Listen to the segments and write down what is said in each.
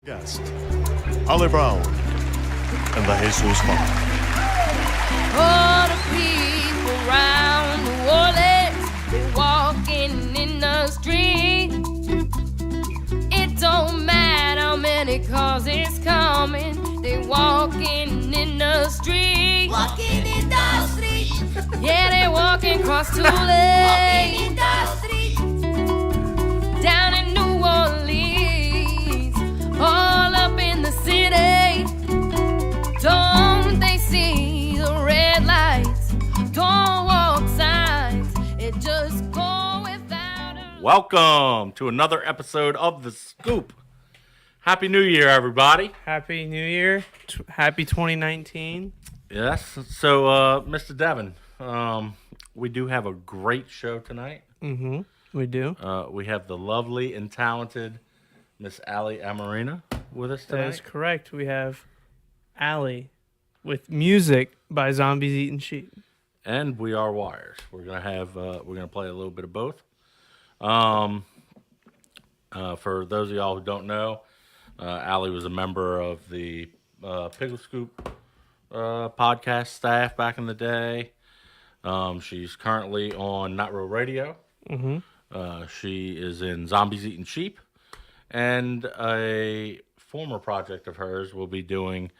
Guest, Unibrow, and the Jesus Mom. All the people round New Orleans, they walking in the street. It don't matter how many cars is coming, they walking in the street. Walking in the street. Yeah, they walking across two Walking lanes. in the street. Down in New Orleans, all up in the city. Don't they see the red lights? Don't walk signs. It just go without a... Welcome to another episode of The Scoop. Happy New Year, everybody. Happy New Year. Happy 2019. Yes, so Mr. Devin, we do have a great show tonight. Mm-hmm. We do. We have the lovely and talented Miss Ali Amarena with us That is tonight. correct. We have Ali with music by Zombies Eating Sheep. And we are Wires. We're gonna play a little bit of both. For those of y'all who don't know, Ali was a member of the Picklescoop podcast staff back in the day. She's currently on Not Real Radio. Mm-hmm. She is in Zombies Eating Sheep. And a former project of hers will be doing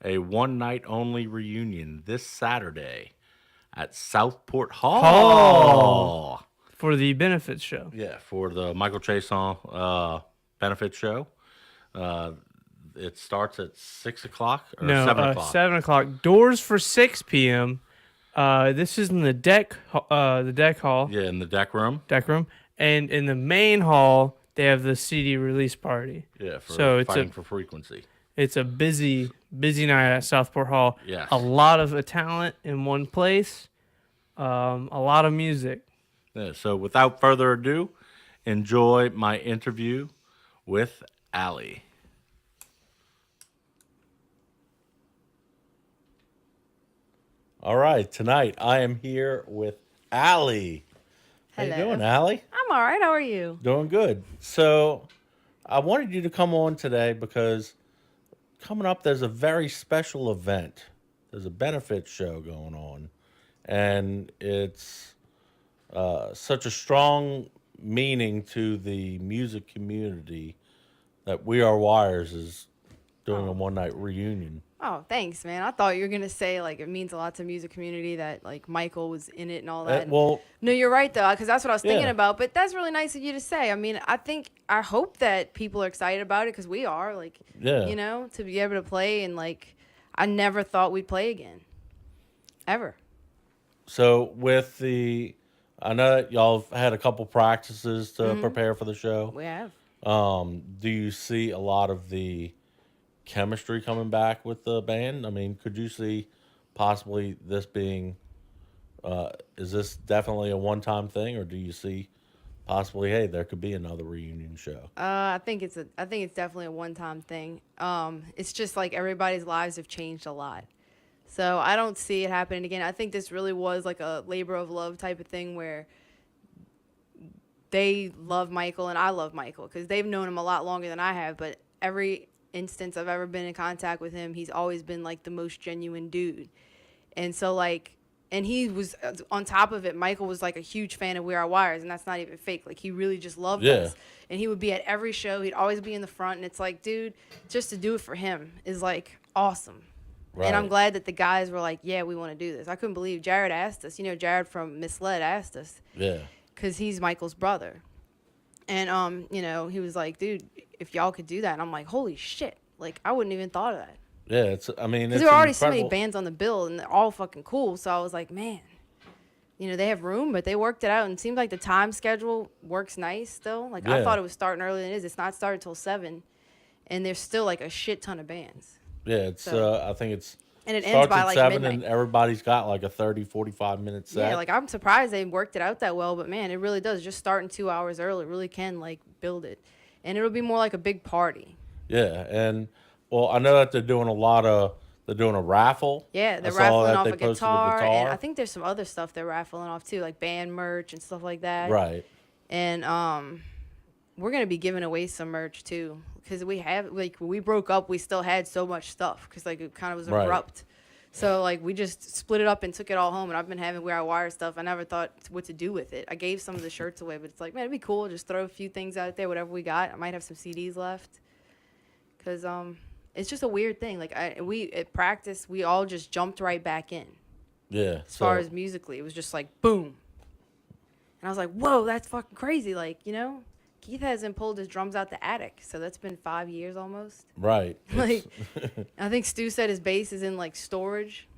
a one-night-only reunion this Saturday at Southport Hall. For the benefits show. Yeah, for the Michael Chaisson Benefit show. It starts at 6 o'clock or 7 o'clock. 7 o'clock. Doors for 6 p.m. This is in the deck hall. Yeah, in the deck room. And in the main hall, they have the CD release party. Yeah, for So it's Fighting for Frequency. It's a busy night at Southport Hall. Yes. A lot of talent in one place. A lot of music. Yeah, so without further ado, enjoy my interview with Ali. All right, tonight I am here with Ali. How you Hello. doing, Ali? I'm all right. How are you? Doing good. So I wanted you to come on today because coming up there's a very special event. There's a benefit show going on, and it's such a strong meaning to the music community that We Are Wires is doing a one-night reunion. Oh, thanks, man. I thought you were gonna say like it means a lot to the music community that like Michael was in it and all that. Well, No, you're right though, because that's what I was thinking Yeah. about. But that's really nice of you to say. I mean, I hope that people are excited about it because we are. Like, Yeah. you know, to be able to play and like, I never thought we'd play again, ever. so with I know that y'all have had a couple practices to prepare for the show. We have. Do you see a lot of the chemistry coming back with the band? I mean, could you see possibly this being, is this definitely a one-time thing, or do you see possibly, hey, there could be another reunion show? I think it's definitely a one-time thing. It's just like everybody's lives have changed a lot. So I don't see it happening again. I think this really was like a labor of love type of thing where they love Michael and I love Michael because they've known him a lot longer than I have. But every instance I've ever been in contact with him, he's always been like the most genuine dude. And so like, and he was on top of it. Michael was like a huge fan of We Are Wires, and that's not even fake. Like he really just loved Yeah. us. And he would be at every show. He'd always be in the front. And it's like, dude, just to do it for him is like awesome. Right. And I'm glad that the guys were like, yeah, we want to do this. I couldn't believe Jared asked us. You know, Jared from Misled asked us Yeah. because he's Michael's brother. And, you know, he was like, dude, if y'all could do that. And I'm like, holy shit. Like, I wouldn't even thought of that. Yeah, it's, I mean, Because it's there were already so many incredible. bands on the bill, and they're all fucking cool. So I was like, man, you know, they have room, but they worked it out. And it seems like the time schedule works nice still. Like, I Yeah. thought it was starting earlier than it is. It's not starting until 7. And there's still, like, a shit ton of bands. Yeah, it's, So- I think it's, And it ends starts by, at like, 7 midnight. and everybody's got like a 30, 45-minute set. Yeah, like I'm surprised they worked it out that well, but man, it really does. Just starting 2 hours early really can like build it, and it'll be more like a big party. Yeah, and well, I know that they're doing a raffle. Yeah, they're I saw raffling that off they a posted guitar, and I think there's some other stuff they're raffling off too, like band merch and stuff like that. Right. And we're gonna be giving away some merch too, because we have like when we broke up, we still had so much stuff because like it kind of was Right. abrupt. So like we just split it up and took it all home, and I've been having Wear Our Wire stuff. I never thought what to do with it. I gave some of the shirts away, but it's like, man, it'd be cool. Just throw a few things out there, whatever we got. I might have some CDs left, cause it's just a weird thing. Like we at practice, we all just jumped right back in. Yeah. As far as musically, it was just like boom, and I was like, whoa, that's fucking crazy. Like Keith hasn't pulled his drums out the attic, so that's been 5 years almost. Right. Like, I think Stu said his bass is in like storage.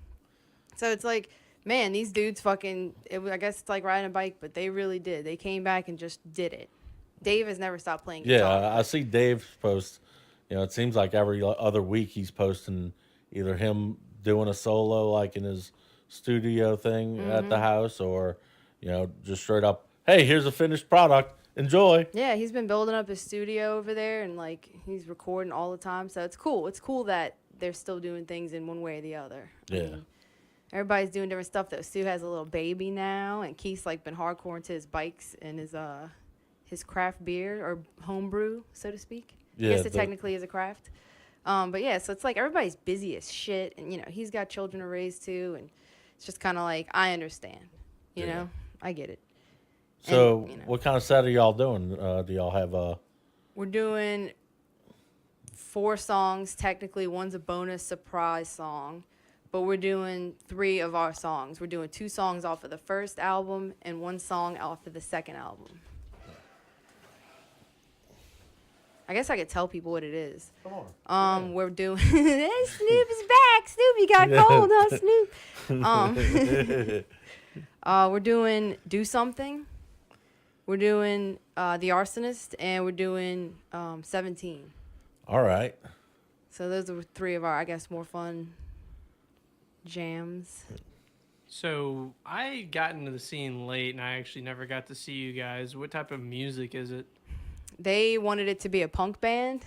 So it's like, man, these dudes fucking. I guess it's like riding a bike, but they really did. They came back and just did it. Dave has never stopped playing guitar. Yeah, I see Dave's post. It seems like every other week he's posting either him doing a solo like in his studio thing at the house, or just straight up, hey, here's a finished product. Enjoy. Yeah, he's been building up his studio over there, and like he's recording all the time. So it's cool. It's cool that they're still doing things in one way or the other. Yeah. I mean, everybody's doing different stuff though. Stu has a little baby now, and Keith's like been hardcore into his bikes and his craft beer or homebrew, so to speak. Yeah, I guess it technically is a craft. But yeah, so it's like everybody's busy as shit, and he's got children to raise too, and it's just kind of like I understand, I get it. So, And, what kind of set are y'all doing? Do y'all have We're doing 4 songs. Technically, one's a bonus surprise song, but we're doing 3 of our songs. We're doing 2 songs off of the first album and 1 song off of the second album. I guess I could tell people what it is. Come on. We're doing hey, Snoop is back. Snoop, you got cold, huh, Snoop? We're doing Do Something. We're doing The Arsonist, and we're doing 17. All right. So those are 3 of our, I guess, more fun jams. So I got into the scene late, and I actually never got to see you guys. What type of music is it? They wanted it to be a punk band.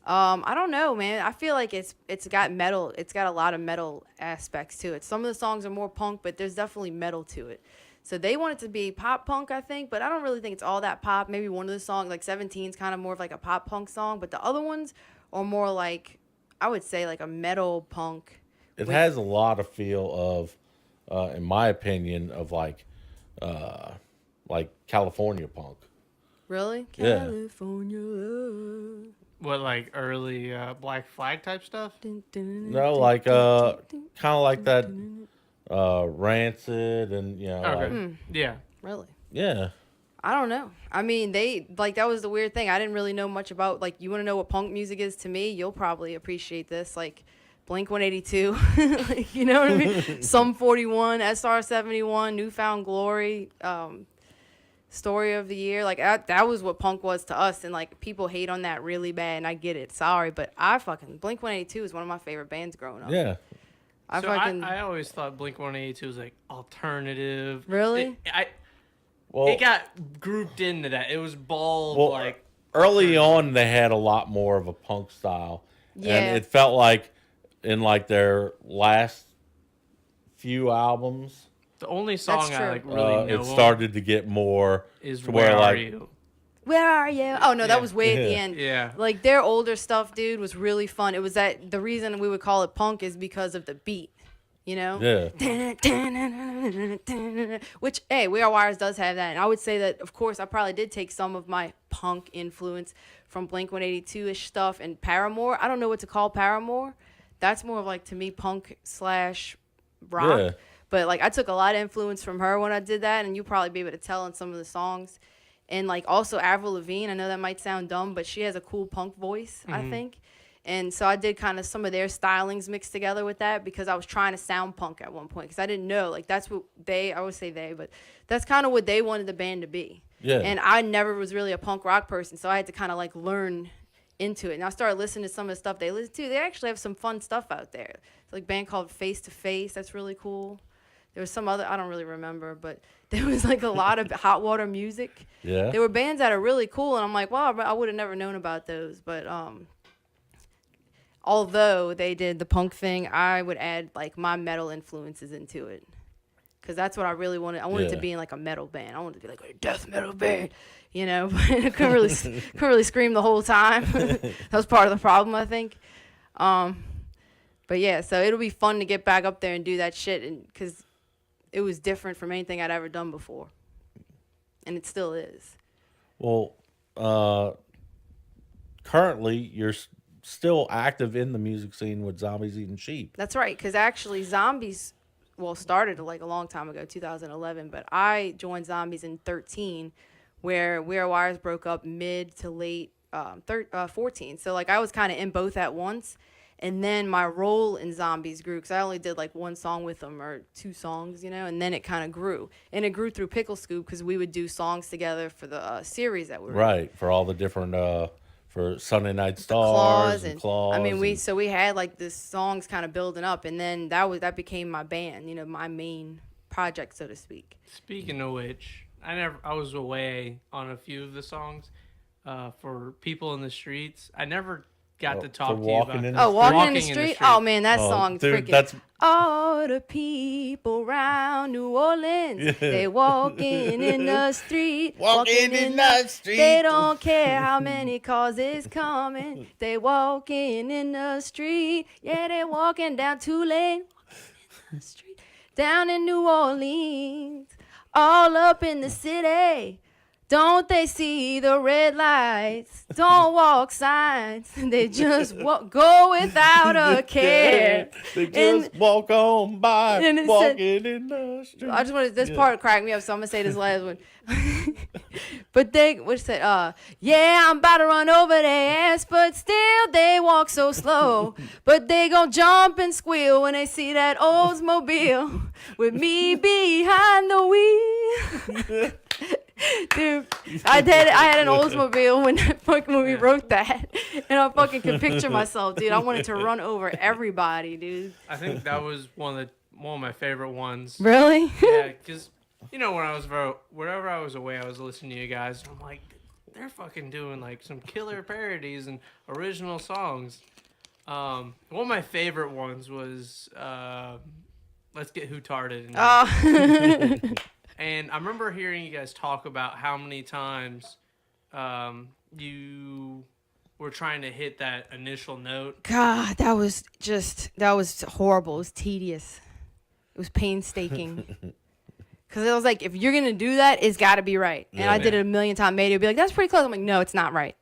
I don't know, man. I feel like it's got metal. It's got a lot of metal aspects to it. Some of the songs are more punk, but there's definitely metal to it. So they want it to be pop punk, I think, but I don't really think it's all that pop. Maybe one of the songs, like 17, is kind of more of like a pop punk song, but the other ones are more like, I would say, like a metal punk. It has a lot of feel of, in my opinion, of like California punk. Really? Yeah. California love. What, like early Black Flag type stuff? No, like kind of like that Rancid and Okay. Yeah. Really? yeah. I don't know. I mean, that was the weird thing. I didn't really know much about, like, you want to know what punk music is to me? You'll probably appreciate this. Like, Blink 182, like, you know what I mean? Sum 41, SR 71, Newfound Glory, Story of the Year. Like, that was what punk was to us. And, like, people hate on that really bad, and I get it. Sorry, but Blink 182 is one of my favorite bands growing up. Yeah. I always thought Blink 182 was like alternative. Really? It got grouped into that. It was bald, Well, like early on, they had a lot more of a punk style. Yeah. And it felt like in like their last few albums, the only song That's true. I like really know it started to get more is to Where Are like, You? Where are you? Oh, no, Yeah. that was way at the end. Yeah. Like, their older stuff, dude, was really fun. It was that the reason we would call it punk is because of the beat, you know? Yeah. Which, hey, We Are Wires does have that. And I would say that, of course, I probably did take some of my punk influence from Blink 182-ish stuff and Paramore. I don't know what to call Paramore. That's more of like, to me, punk / rock. Yeah. But, like, I took a lot of influence from her when I did that, and you'll probably be able to tell in some of the songs. And, like, also Avril Lavigne, I know that might sound dumb, but she has a cool punk voice, I think. And so I did kind of some of their stylings mixed together with that because I was trying to sound punk at one point because I didn't know. Like, that's what I always say they, but that's kind of what they wanted the band to be. Yeah. And I never was really a punk rock person, so I had to kind of, like, learn into it. And I started listening to some of the stuff they listen to. They actually have some fun stuff out there. It's like a band called Face to Face. That's really cool. There was some other, I don't really remember, but there was like a lot of hot water music. Yeah. There were bands that are really cool, and I'm like, wow, I would have never known about those. But although they did the punk thing, I would add like my metal influences into it. because that's what I really wanted. I wanted to Yeah. be in like a metal band. I wanted to be like a death metal band, you know. But I couldn't really scream the whole time. That was part of the problem, I think. But yeah, so it'll be fun to get back up there and do that shit, and because it was different from anything I'd ever done before, and it still is. Well, currently you're still active in the music scene with Zombies Eating Sheep. That's right, because actually Zombies, started like a long time ago, 2011, but I joined Zombies in 13, where We Are Wires broke up mid to late 14. So like I was kind of in both at once, and then my role in Zombies grew because I only did like one song with them or 2 songs, you know, and then it kind of grew. And it grew through Picklescoop because we would do songs together for the series that we were in. Right, for all the different for Sunday Night Stars Claws and and Claws. I mean we and- we had like the songs kind of building up, and then that became my band, you know, my main project, so to speak. Speaking of which, I was away on a few of the songs for People in the Streets. I never got to talk for to you Walking about in that. the Oh, walking in the street. Oh man, that Oh, song's dude, freaking. that's- All the people round New Orleans, they walking in the street, Walking in the street. They don't care how many cars is coming. They walking in the street. Yeah, they walking down Tulane, walking in the street, down in New Orleans, all up in the city. Don't they see the red lights? Don't walk signs. They just go without a care. They just walk on by, and it walking said- in the street. I just wanted this part cracked me up, so I'm gonna say this last one. But they, what said, yeah, I'm about to run over their ass, but still they walk so slow. But they gon' jump and squeal when they see that Oldsmobile with me behind the wheel. Dude, I had an Oldsmobile when we wrote that, and I fucking could picture myself, dude. I wanted to run over everybody, dude. I think that was one of my favorite ones. Really? Yeah, because you know wherever I was away, I was listening to you guys, and I'm like, they're fucking doing like some killer parodies and original songs. One of my favorite ones was "Let's Get Who Tarded." And I remember hearing you guys talk about how many times you were trying to hit that initial note. God, that was horrible. It was tedious. It was painstaking. Because it was like, if you're going to do that, it's got to be right. And I did it a million times. Maybe it'd be like, that's pretty close. I'm like, no, it's not right.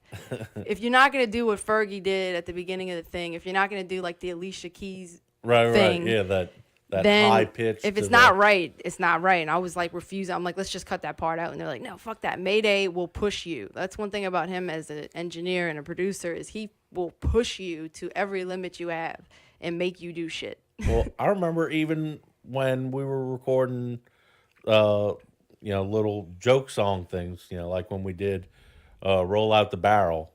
If you're not going to do what Fergie did at the beginning of the thing, if you're not going to do like the Alicia Keys thing, Yeah, that then high pitch. if it's not right, it's not right. And I was like refusing. I'm like, let's just cut that part out. And they're like, no, fuck that. Mayday will push you. That's one thing about him as an engineer and a producer is he will push you to every limit you have and make you do shit. Well, I remember even when we were recording, little joke song things, like when we did Roll Out the Barrel,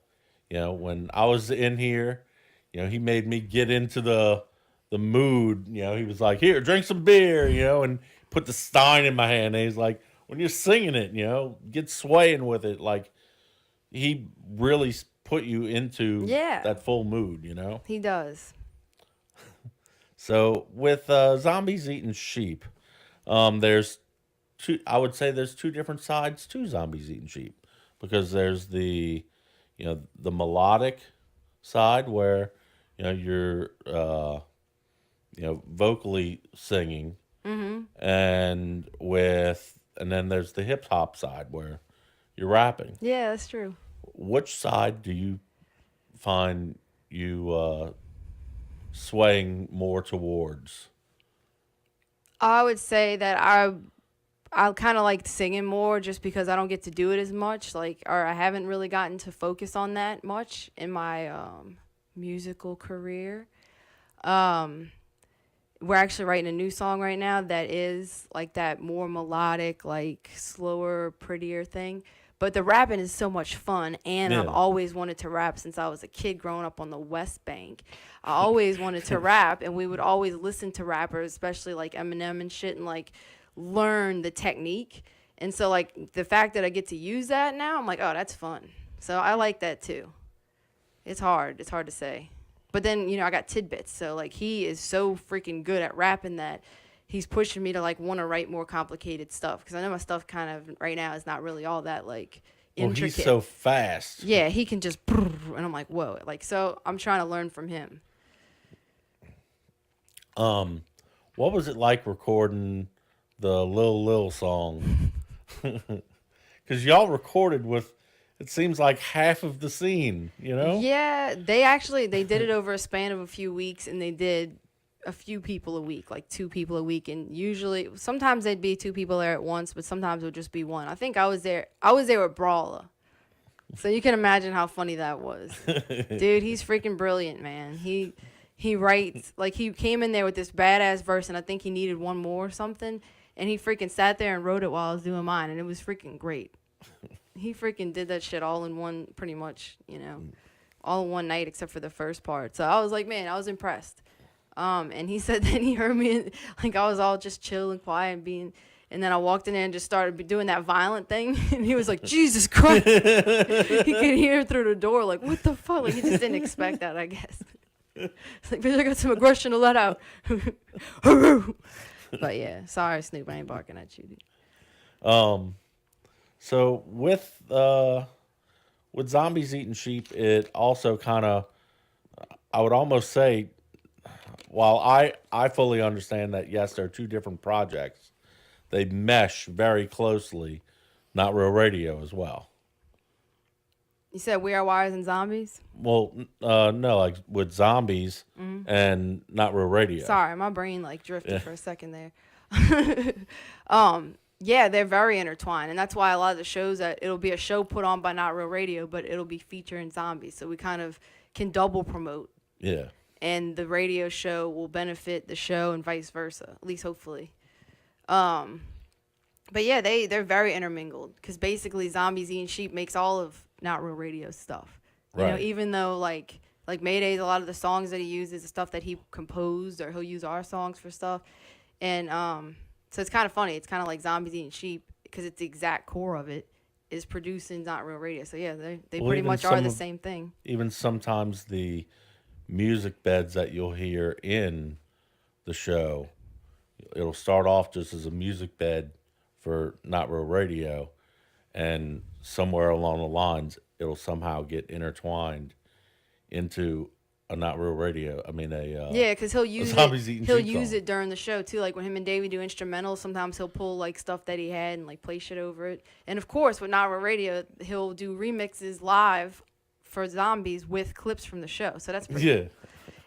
when I was in here, he made me get into the mood. He was like, here, drink some beer, and put the stein in my hand. And he's like, when you're singing it, get swaying with it. Like, he really put you into that full mood, He does. So with Zombies Eating Sheep, there's there's 2 different sides to Zombies Eating Sheep, because there's the melodic side where you're vocally singing, and then there's the hip hop side where you're rapping. Yeah, that's true. Which side do you find you swaying more towards? I would say that I kind of like singing more just because I don't get to do it as much, or I haven't really gotten to focus on that much in my musical career. We're actually writing a new song right now that is like that more melodic, like slower, prettier thing. But the rapping is so much fun, and I've always wanted to rap since I was a kid growing up on the West Bank. I always wanted to rap, and we would always listen to rappers, especially like Eminem and shit, and like learn the technique. And so like the fact that I get to use that now, I'm like, oh, that's fun. So I like that too. It's hard to say. But then, I got Tidbits. So like he is so freaking good at rapping that he's pushing me to like want to write more complicated stuff because I know my stuff kind of right now is not really all that like intricate. He's so fast. Yeah, he can just and I'm like, whoa, like so I'm trying to learn from him. What was it like recording the Lil song? Because y'all recorded with, it seems like half of the scene, you know? Yeah, they did it over a span of a few weeks, and they did a few people a week, like 2 people a week, and usually sometimes they'd be 2 people there at once, but sometimes it would just be 1. I think I was there with Brawler. So you can imagine how funny that was. Dude, he's freaking brilliant, man. He writes, like he came in there with this badass verse, and I think he needed one more or something, and he freaking sat there and wrote it while I was doing mine, and it was freaking great. He freaking did that shit all in one, pretty much, you know, all in one night except for the first part. So I was like, man, I was impressed. And he said then he heard me, like I was all just chill and quiet and and then I walked in there and just started doing that violent thing, and he was like, Jesus Christ. He could hear through the door, like, what the fuck? Like, he just didn't expect that, I guess. It's like, bitch, I got some aggression to let out. But yeah, sorry, Snoop, I ain't barking at you, dude. So with Zombies Eating Sheep, it also kind of, I would almost say, while I fully understand that, yes, they're 2 different projects, they mesh very closely, Not Real Radio as well. You said We Are Wires and Zombies? Well, no, like with Zombies and Not Real Radio. Sorry, my brain like drifted for a second there. Yeah, they're very intertwined, and that's why a lot of the shows that it'll be a show put on by Not Real Radio, but it'll be featuring zombies, so we kind of can double promote. Yeah. And the radio show will benefit the show and vice versa, at least hopefully. But yeah, they're very intermingled because basically Zombies Eating Sheep makes all of Not Real Radio stuff. You know, even though like Mayday's, a lot of the songs that he uses is stuff that he composed, or he'll use our songs for stuff. And so it's kind of funny. It's kind of like Zombies Eating Sheep because it's the exact core of it is producing Not Real Radio. So yeah, they pretty much are the same thing. Even sometimes the music beds that you'll hear in the show, it'll start off just as a music bed for Not Real Radio, and somewhere along the lines it'll somehow get intertwined into a Not Real Radio. I mean, yeah, because he'll use it during the show too. Like when him and Davey do instrumentals, sometimes he'll pull like stuff that he had and like play shit over it. And of course, with Not Real Radio, he'll do remixes live for Zombies with clips from the show. So that's pretty cool.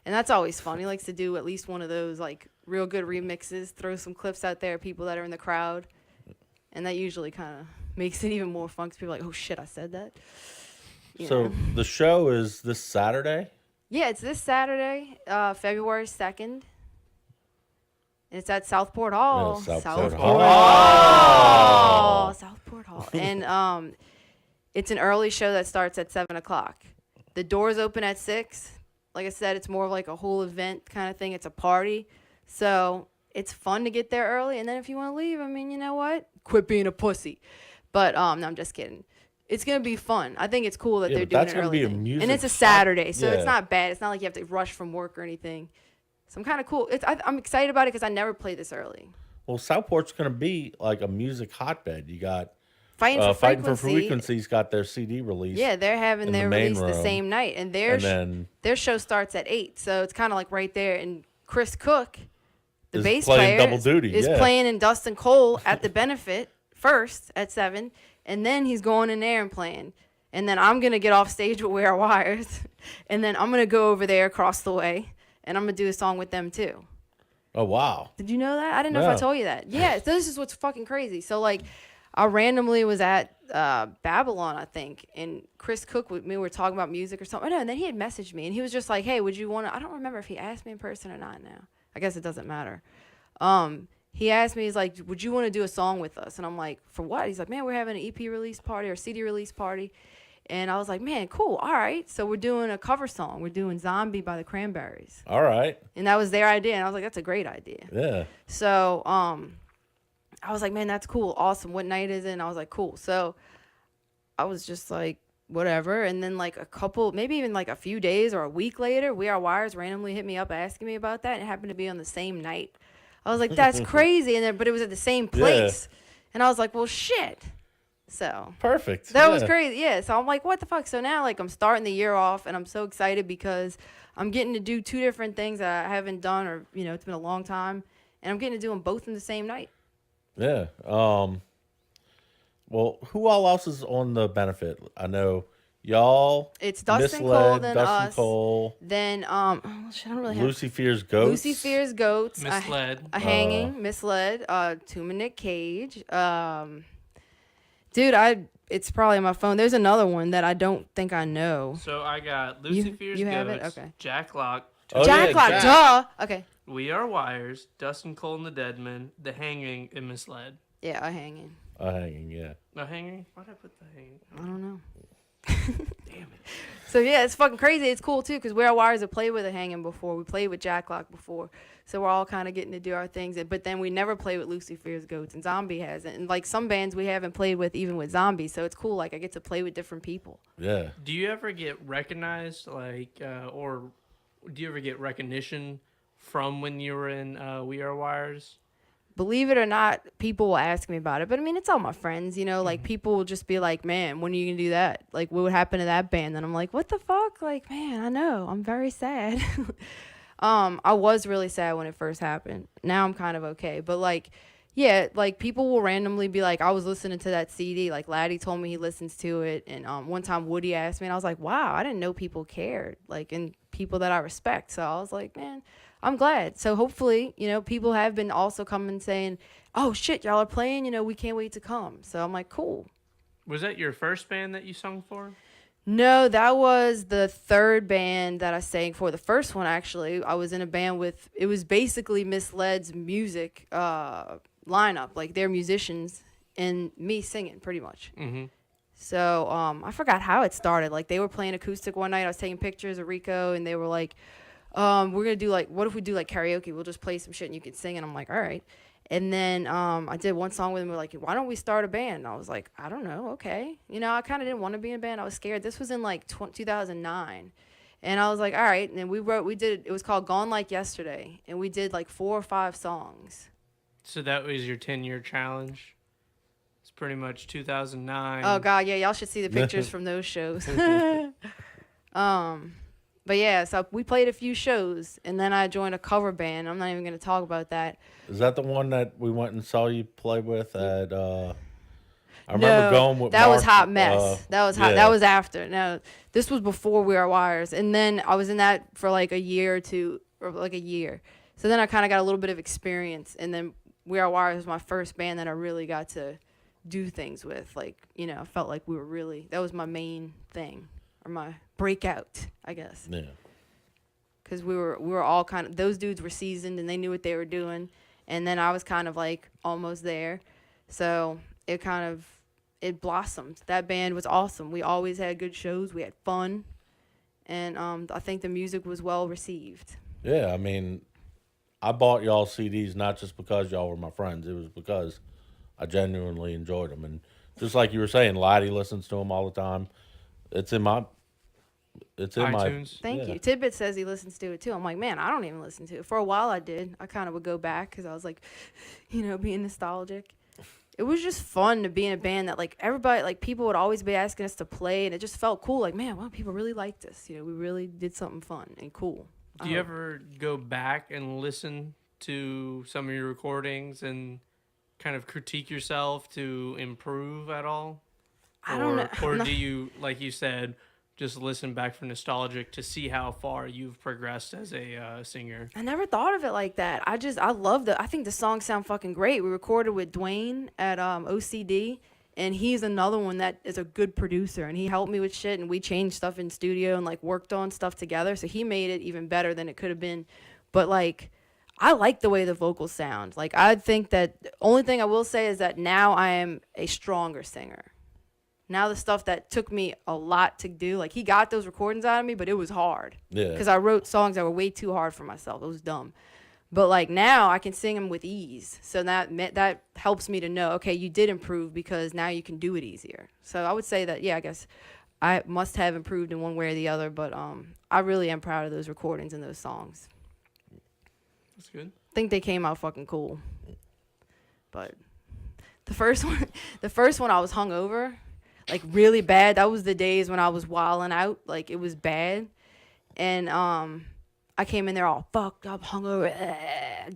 And that's always fun. He likes to do at least one of those like real good remixes, throw some clips out there, people that are in the crowd, and that usually kind of makes it even more fun because people are like, oh shit, I said that. So the show is this Saturday? Yeah, it's this Saturday, February 2nd. It's at Southport Hall. Yeah, Southport Hall. Southport Hall. And it's an early show that starts at 7 o'clock. The doors open at 6. Like I said, it's more of like a whole event kind of thing. It's a party. So it's fun to get there early. And then if you want to leave, I mean, you know what? Quit being a pussy. But no, I'm just kidding. It's going to be fun. I think it's cool that they're doing it early. And it's a Saturday, so it's not bad. It's not like you have to rush from work or anything. So I'm kind of cool. I'm excited about it because I never played this early. Well, Southport's going to be like a music hotbed. You got Fighting for Frequency's got their CD release. Yeah, they're having their release the same night. And their show starts at 8, so it's kind of like right there. And Chris Cook, the bass player, double duty, is playing in Dustin Cole at the Benefit first at 7. And then he's going in there and playing. And then I'm going to get off stage with We Are Wires. And then I'm going to go over there across the way. And I'm going to do a song with them, too. Oh, wow. Did you know that? I didn't know if I told you that. Yeah, so this is what's fucking crazy. So, like, I randomly was at Babylon, I think. And Chris Cook with me, we were talking about music or something. No, and then he had messaged me. And he was just like, hey, would you want to... I don't remember if he asked me in person or not now. I guess it doesn't matter. He asked me, he's like, would you want to do a song with us? And I'm like, for what? He's like, man, we're having an EP release party or CD release party. And I was like, man, cool. All right. So we're doing a cover song. We're doing Zombie by the Cranberries. All right. And that was their idea. And I was like, that's a great idea. Yeah. So I was like, man, that's cool. Awesome. What night is it? And I was like, cool. So I was just like, whatever. And then like maybe even like a few days or a week later, We Are Wires randomly hit me up asking me about that. And it happened to be on the same night. I was like, that's crazy. And then, but it was at the same place. And I was like, well, shit. So Perfect. that was crazy. Yeah. So I'm like, what the fuck? So now, like, I'm starting the year off, and I'm so excited because I'm getting to do 2 different things that I haven't done, or, you know, it's been a long time, and I'm getting to do them both in the same night. Yeah. Well, who all else is on the benefit? I know y'all. It's Dustin Misled, Cole, then Dustin us. Cole, Then, oh, shit, I don't really have. Lucy Fears Goats. Lucy Fears Goats. Misled. A Hanging, Misled, Tuma Nick Cage. Dude, it's probably on my phone. There's another one that I don't think I know. So I got Lucy Fears you Goats, have it? Okay. Jack Lock, Oh, Jack Lock, Jack. duh. Okay. We Are Wires, Dustin Cole and the Deadman, The Hanging, and Misled. Yeah, A Hanging. Hanging, yeah. The Hanging? Why'd I put The Hanging? I don't know. Damn it. So yeah, it's fucking crazy. It's cool too because We Are Wires have played with A Hanging before. We played with Jack Lock before. So we're all kind of getting to do our things. But then we never played with Lucy Fears Goats, and Zombie hasn't. And like some bands we haven't played with even with Zombie. So it's cool. Like I get to play with different people. Yeah. Do you ever get recognized, like, or do you ever get recognition from when you were in We Are Wires? Believe it or not, people will ask me about it. But I mean, it's all my friends, you know, like people will just be like, man, when are you going to do that? Like, what would happen to that band? And I'm like, what the fuck? Like, man, I know. I'm very sad. I was really sad when it first happened. Now I'm kind of okay. But like, yeah, like people will randomly be like, I was listening to that CD. Like Laddie told me he listens to it. And one time Woody asked me and I was like, wow, I didn't know people cared. Like, and people that I respect. So I was like, man, I'm glad. So hopefully, you know, people have been also coming saying, oh shit, y'all are playing, you know, we can't wait to come. So I'm like, cool. Was that your first band that you sung for? No, that was the third band that I sang for. The first one, actually, I was in a band with, it was basically Misled's music lineup, like they're musicians and me singing pretty much. Mm-hmm. So I forgot how it started. Like they were playing acoustic one night. I was taking pictures of Rico and they were like, we're going to do like, what if we do like karaoke? We'll just play some shit and you can sing. And I'm like, all right. And then I did one song with him. We're like, why don't we start a band? And I was like, I don't know. Okay. You know, I kind of didn't want to be in a band. I was scared. This was in like 2009. And I was like, all right. And then it was called Gone Like Yesterday. And we did like 4 or 5 songs. So that was your 10-year challenge? It's pretty much 2009. Oh, God. Yeah. Y'all should see the pictures from those shows. But yeah, so we played a few shows, and then I joined a cover band. I'm not even going to talk about that. Is that the one that we went and saw you play with at, I remember going with that was Mark, Hot Mess. That was hot. yeah. That was after. No, this was before We Are Wires. And then I was in that for like a year or two, or like a year. So then I kind of got a little bit of experience. And then We Are Wires was my first band that I really got to do things with. Like, you know, I felt like we were really, that was my main thing. Or my breakout, I guess. Yeah. Because we were all kind of, those dudes were seasoned and they knew what they were doing. And then I was kind of like almost there. So it blossomed. That band was awesome. We always had good shows. We had fun. And I think the music was well received. Yeah, I mean, I bought y'all CDs not just because y'all were my friends. It was because I genuinely enjoyed them. And just like you were saying, Laddie listens to them all the time. It's in my iTunes. Thank you. Tidbit says he listens to it too. I'm like, man, I don't even listen to it. For a while I did. I kind of would go back because I was like, you know, being nostalgic. It was just fun to be in a band that like everybody, like people would always be asking us to play, and it just felt cool. Like, man, wow, people really liked us. You know, we really did something fun and cool. Do you ever go back and listen to some of your recordings and kind of critique yourself to improve at all? I don't know. Or do you, like you said, just listen back for nostalgic to see how far you've progressed as a singer? I never thought of it like that. I think the songs sound fucking great. We recorded with Dwayne at OCD, and he's another one that is a good producer, and he helped me with shit, and we changed stuff in studio and like worked on stuff together, so he made it even better than it could have been. But like, I like the way the vocals sound. Like, I think that the only thing I will say is that now I am a stronger singer. Now the stuff that took me a lot to do, like he got those recordings out of me, but it was hard. Yeah. Because I wrote songs that were way too hard for myself. It was dumb. But like now I can sing them with ease. So that helps me to know, okay, you did improve because now you can do it easier. So I would say that, yeah, I guess I must have improved in one way or the other. But I really am proud of those recordings and those songs. That's good. think they came out fucking cool. But the first one I was hungover, like really bad. That was the days when I was wilding out, like it was bad. And I came in there all fucked up, hungover,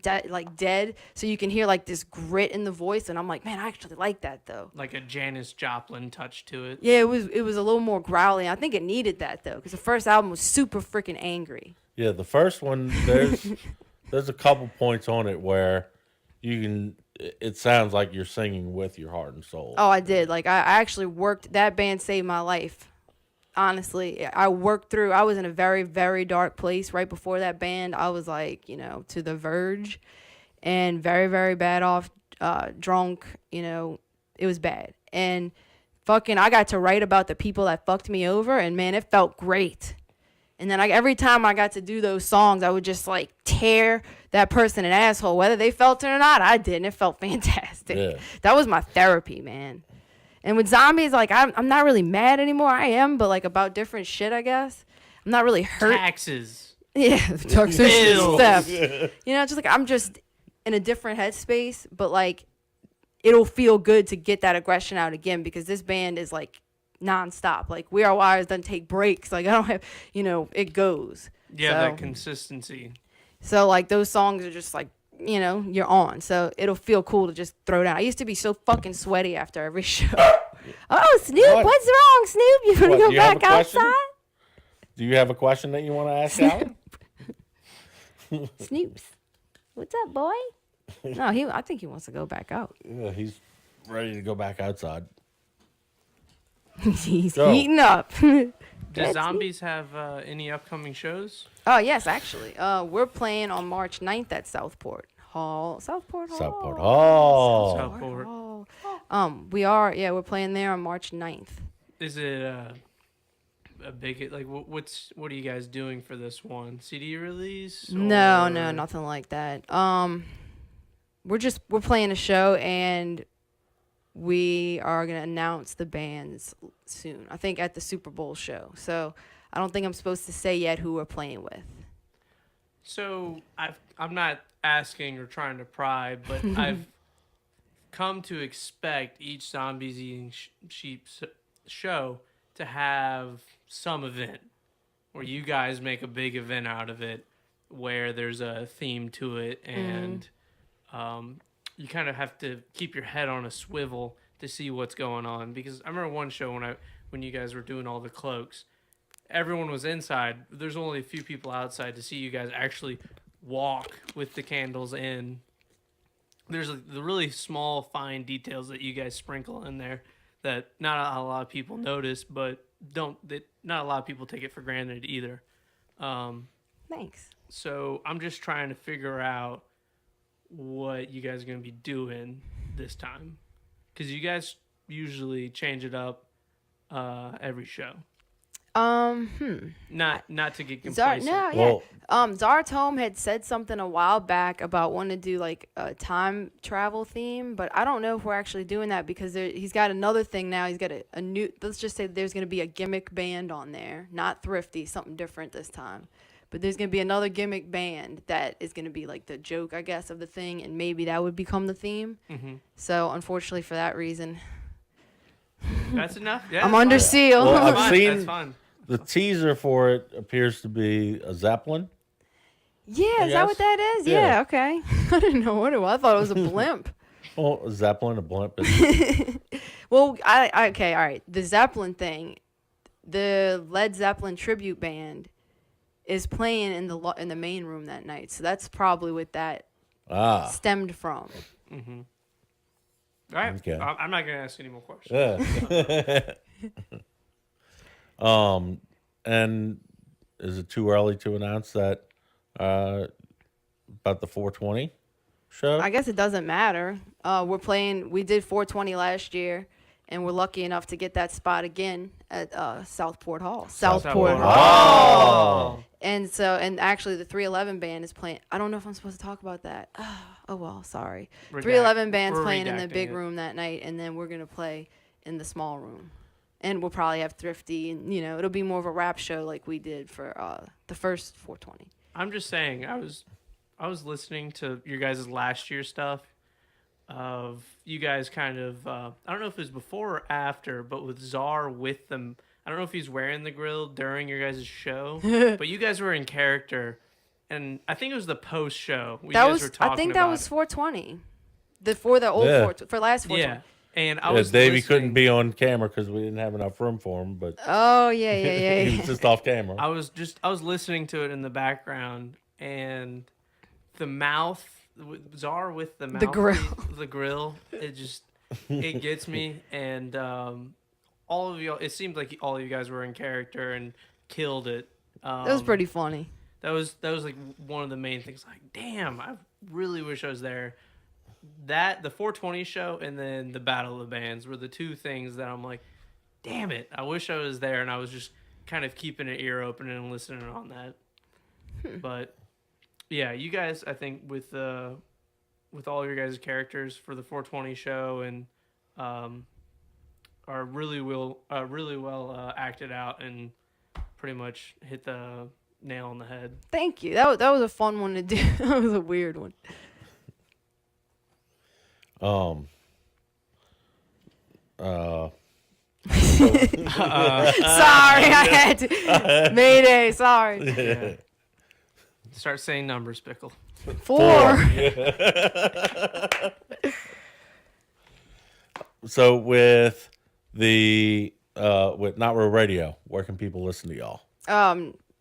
dead. So you can hear like this grit in the voice, and I'm like, man, I actually like that though. Like a Janis Joplin touch to it. Yeah, it was a little more growly. I think it needed that though, because the first album was super freaking angry. Yeah, the first one, there's a couple points on it where you can. It sounds like you're singing with your heart and soul. Oh, I did. Like I actually worked. That band saved my life. Honestly, I worked through. I was in a very, very dark place right before that band. I was like, to the verge, and very, very bad off, drunk. It was bad. And fucking, I got to write about the people that fucked me over, and man, it felt great. And then every time I got to do those songs, I would just like tear that person an asshole, whether they felt it or not. I didn't. It felt fantastic. Yeah. That was my therapy, man. And with zombies, like I'm not really mad anymore. I am, but like about different shit, I guess. I'm not really hurt. Taxes. Yeah, taxes Bills. stuff. Just like I'm just in a different headspace, but like it'll feel good to get that aggression out again because this band is like nonstop. Like We Are Wires doesn't take breaks. Like I don't have, it goes. Yeah, So- that consistency. So like those songs are just like, you're on. So it'll feel cool to just throw down. I used to be so fucking sweaty after every show. Oh, Snoop, What? what's wrong, Snoop? You want What, to go do you have back a question? outside? Do you have a question that you want to ask Alan? Snoops. What's up, boy? No, I think he wants to go back out. Yeah, he's ready to go back outside. He's Go. heating up. Does Zombies have any upcoming shows? Oh, yes, actually. We're playing on March 9th at Southport Hall. Southport Hall. Southport. We're playing there on March 9th. Is it a big like what are you guys doing for this one? CD release? No, or- nothing like that. We're playing a show and we are going to announce the bands soon. I think at the Super Bowl show. So I don't think I'm supposed to say yet who we're playing with. So I'm not asking or trying to pry, but I've come to expect each Zombies Eating Sheep show to have some event where you guys make a big event out of it, where there's a theme to it, and you kind of have to keep your head on a swivel to see what's going on. Because I remember one show when you guys were doing all the cloaks, everyone was inside. There's only a few people outside to see you guys actually walk with the candles in. There's the really small, fine details that you guys sprinkle in there that not a lot of people notice, but not a lot of people take it for granted either. Thanks. So I'm just trying to figure out what you guys are going to be doing this time, because you guys usually change it up every show. Not to get complacent. Zartome had said something a while back about wanting to do like a time travel theme, but I don't know if we're actually doing that because he's got another thing now. He's got a new. Let's just say there's going to be a gimmick band on there, not Thrifty, something different this time. But there's going to be another gimmick band that is going to be like the joke, I guess, of the thing, and maybe that would become the theme. Mm-hmm. So unfortunately for that reason, That's enough. Yeah, I'm that's under fine. seal. Well, I've Fine, seen that's fine. the teaser for it appears to be a Zeppelin. Yeah, is that what that is? Yeah. Yeah, okay. I didn't know what it was. I thought it was a blimp. Well, a Zeppelin, a blimp. Is, Well, okay, all right. The Zeppelin thing, the Led Zeppelin tribute band is playing in the main room that night. So that's probably what that stemmed from. Mm-hmm. All right. Okay. I'm not going to ask any more questions. yeah. And is it too early to announce that about the 420 show? I guess it doesn't matter. We did 420 last year, and we're lucky enough to get that spot again at Southport Hall. Southport Hall. Oh. And actually the 311 band is playing. I don't know if I'm supposed to talk about that. Oh well, sorry. Redact- 311 band's we're playing in the redacting big it. room that night, and then we're gonna play in the small room. And we'll probably have Thrifty, and it'll be more of a rap show like we did for the first 420. I'm just saying, I was I was listening to your guys' last year stuff of you guys kind of, I don't know if it was before or after, but with Czar with them. I don't know if he's wearing the grill during your guys' show, but you guys were in character. And I think it was the post show. I think that was 420. For the old for last 420. Yeah. And I was Davey listening. couldn't be on camera because we didn't have enough room for him, but Oh yeah. he was just off camera. I was listening to it in the background, and the mouth, Czar with the mouth, the grill, it gets me. And all of you, it seemed like all of you guys were in character and killed it. That was pretty funny. That was like one of the main things. Like, damn, I really wish I was there. That, the 420 show, and then the Battle of the Bands were the two things that I'm like, damn it, I wish I was there. And I was just kind of keeping an ear open and listening on that. But yeah, you guys, I think with all your guys' characters for the 420 show and are really well acted out and pretty much hit the nail on the head. Thank you. That was a fun one to do. That was a weird one. Sorry, I had to. Mayday, sorry. Yeah. Start saying numbers, Pickle. 4. So with the with Not Real Radio, where can people listen to y'all?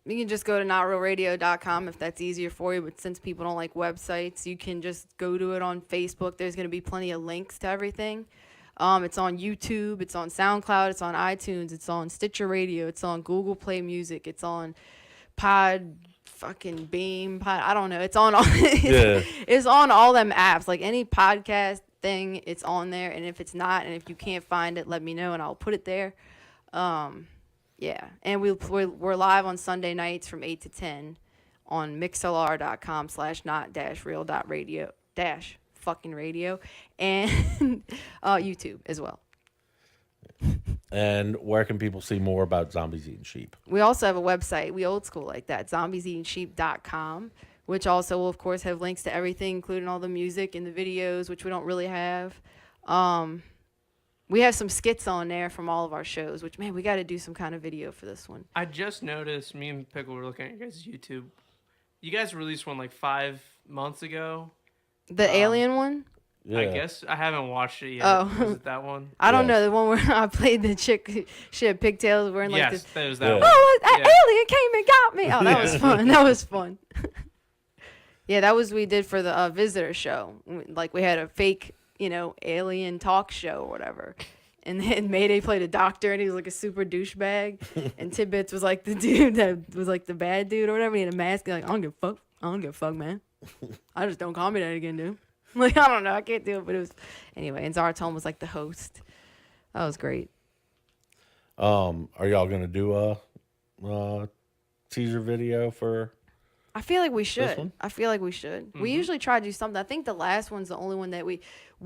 You can just go to notrealradio.com if that's easier for you. But since people don't like websites, you can just go to it on Facebook. There's going to be plenty of links to everything. It's on YouTube. It's on SoundCloud. It's on iTunes. It's on Stitcher Radio. It's on Google Play Music. It's on Beam. I don't know. It's on all. It's on all them apps. Like any podcast thing, it's on there. And if it's not, and if you can't find it, let me know and I'll put it there. Yeah, and we're live on Sunday nights from 8 to 10 on mixlr.com/not-real.radio-radio and YouTube as well. And where can people see more about Zombies Eating Sheep? We also have a website. We old school like that, zombieseatingsheep.com, which also will, of course, have links to everything, including all the music and the videos, which we don't really have. We have some skits on there from all of our shows, which, man, we got to do some kind of video for this one. I just noticed, me and Pickle were looking at your guys' YouTube. You guys released one like 5 months ago. The alien one? Yeah. I guess I haven't watched it yet. Oh. Was it that one? I don't know. The one where I played the chick, she had pigtails wearing like this. Yes, that was that one. Oh, an alien came and got me. Oh, that was fun. That was fun. Yeah, that was we did for the visitor show. Like we had a fake, alien talk show or whatever. And then Mayday played a doctor, and he was like a super douchebag. And Tidbits was like the dude that was like the bad dude or whatever. He had a mask. He's like, I don't give a fuck. I don't give a fuck, man. I just don't call me that again, dude. I'm like, I don't know. I can't do it. But it was... Anyway, and Zaratone was like the host. That was great. Are y'all going to do a teaser video for... I feel like we should. Mm-hmm. We usually try to do something. I think the last one's the only one that we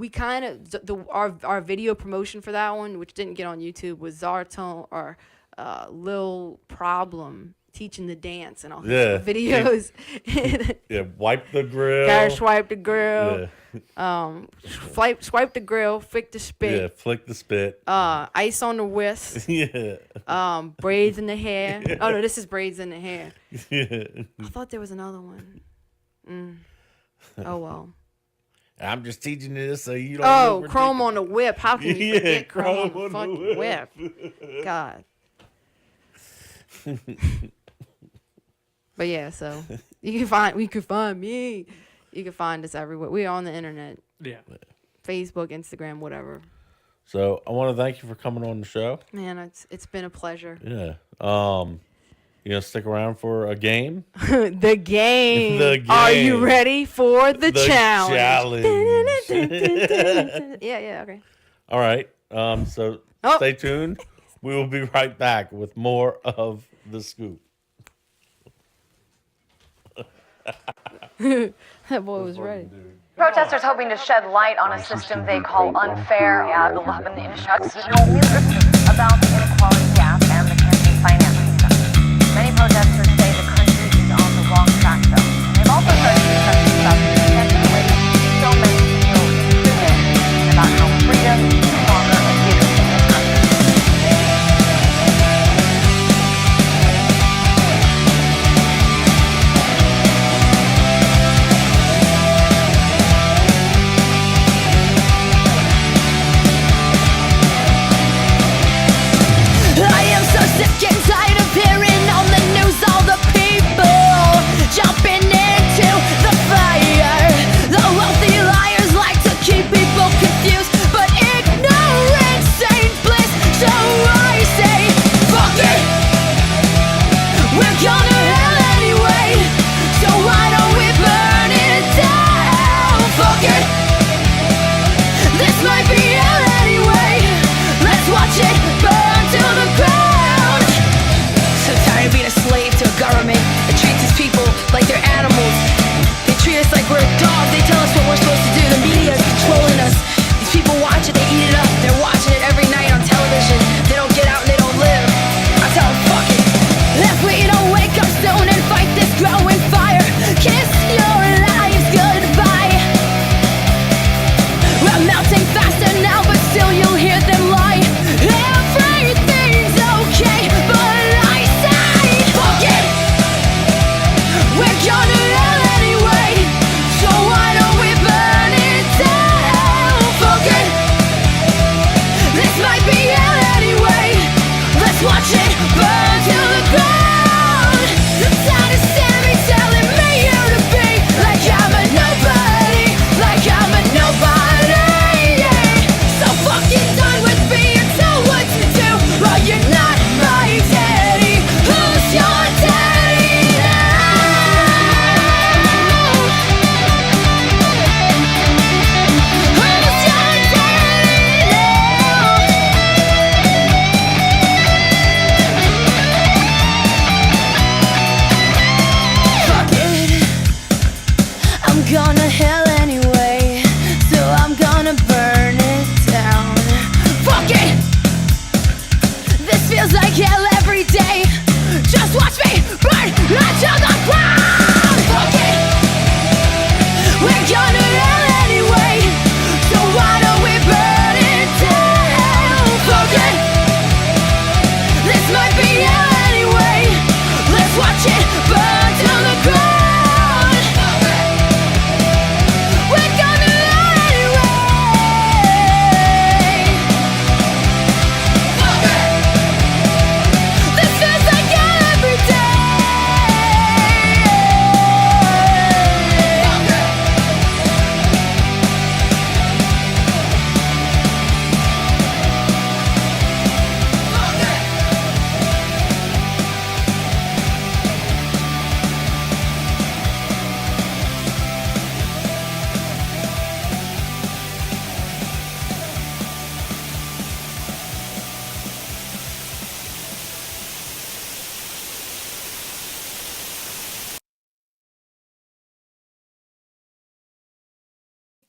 kind of our video promotion for that one, which didn't get on YouTube, was Zaratone or Lil Problem teaching the dance and all his videos. Wipe the grill. Gotta swipe the grill. Swipe the grill. Flick the spit. Yeah, flick the spit. Ice on the whisk. Braids in the hair. Oh no, this is braids in the hair. I thought there was another one. Oh well. I'm just teaching you this so you don't. Oh, chrome on the whip. How can you forget chrome on the fucking whip? God. But yeah, so you can find me. You can find us everywhere. We're on the internet. Yeah. Facebook, Instagram, whatever. So I want to thank you for coming on the show. Man, it's been a pleasure. Yeah. You gonna stick around for a game? The game. Are you ready for the challenge? Yeah, okay. All right. So stay tuned. We will be right back with more of The Scoop. That boy was ready. Protesters hoping to shed light on a system they call unfair. Yeah, the love in the industry about the inequality gap and the campaign finance system. Many protesters say the country is on the wrong track, though. They've also started to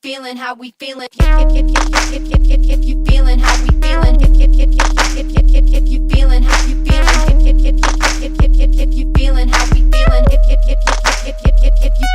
feeling how we feeling, if you feeling how we feeling, if you feeling how you feeling, if you feeling how we feeling, if you feeling how you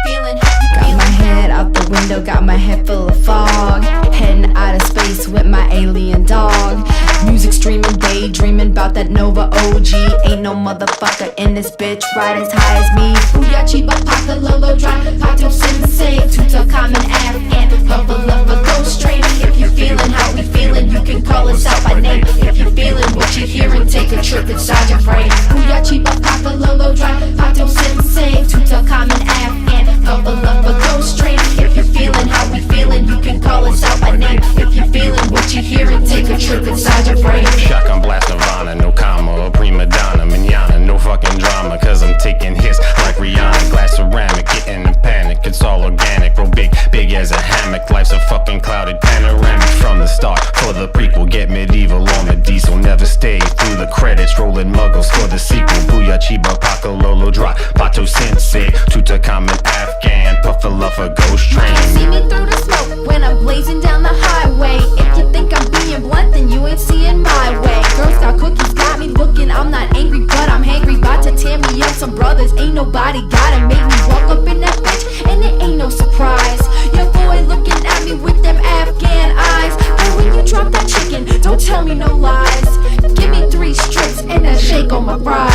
feeling. Got my head out the window, got my head full of fog. Heading out of space with my alien dog. Music streaming, daydreaming about that Nova OG. Ain't no motherfucker in this bitch right as high as me. Booyah chiba paka lolo dry, pato sensei, tuta common Afghan, Puffaluffagus strain. If you feeling how we feeling, you can call us out by name. If you feeling what you hearing, take a trip inside your brain. Booyah chiba paka lolo dry, pato sensei, tuta common Afghan, Puffaluffagus strain. If you feeling how we feeling, you can call us out by name. If you feeling what you hearing, take a trip inside your brain. Shotgun blast Nirvana, no comma, or prima donna, manana, no fucking drama, cause I'm taking hits like Rihanna. Glass ceramic, getting in panic, it's all organic, real big as a hammock. Life's a fucking clouded panoramic from the start. For the prequel, get medieval on the diesel, never stay through the credits, rolling muggles for the sequel. Booyah chiba paka lolo drop, pato sensei, tuta common Afghan, Puffaluffagus train. See me through the smoke when I'm blazing down the highway. If you think I'm being blunt, then you ain't seeing my way. Girl Scout cookies got me looking, I'm not angry, but I'm hangry. About to tear me up, some brothers, ain't nobody gotta make me walk up in that bitch, and it ain't no surprise. Your boy looking at me with them Afghan eyes. But when you drop that chicken, don't tell me no lies. Give me 3 strips and a shake on my fries.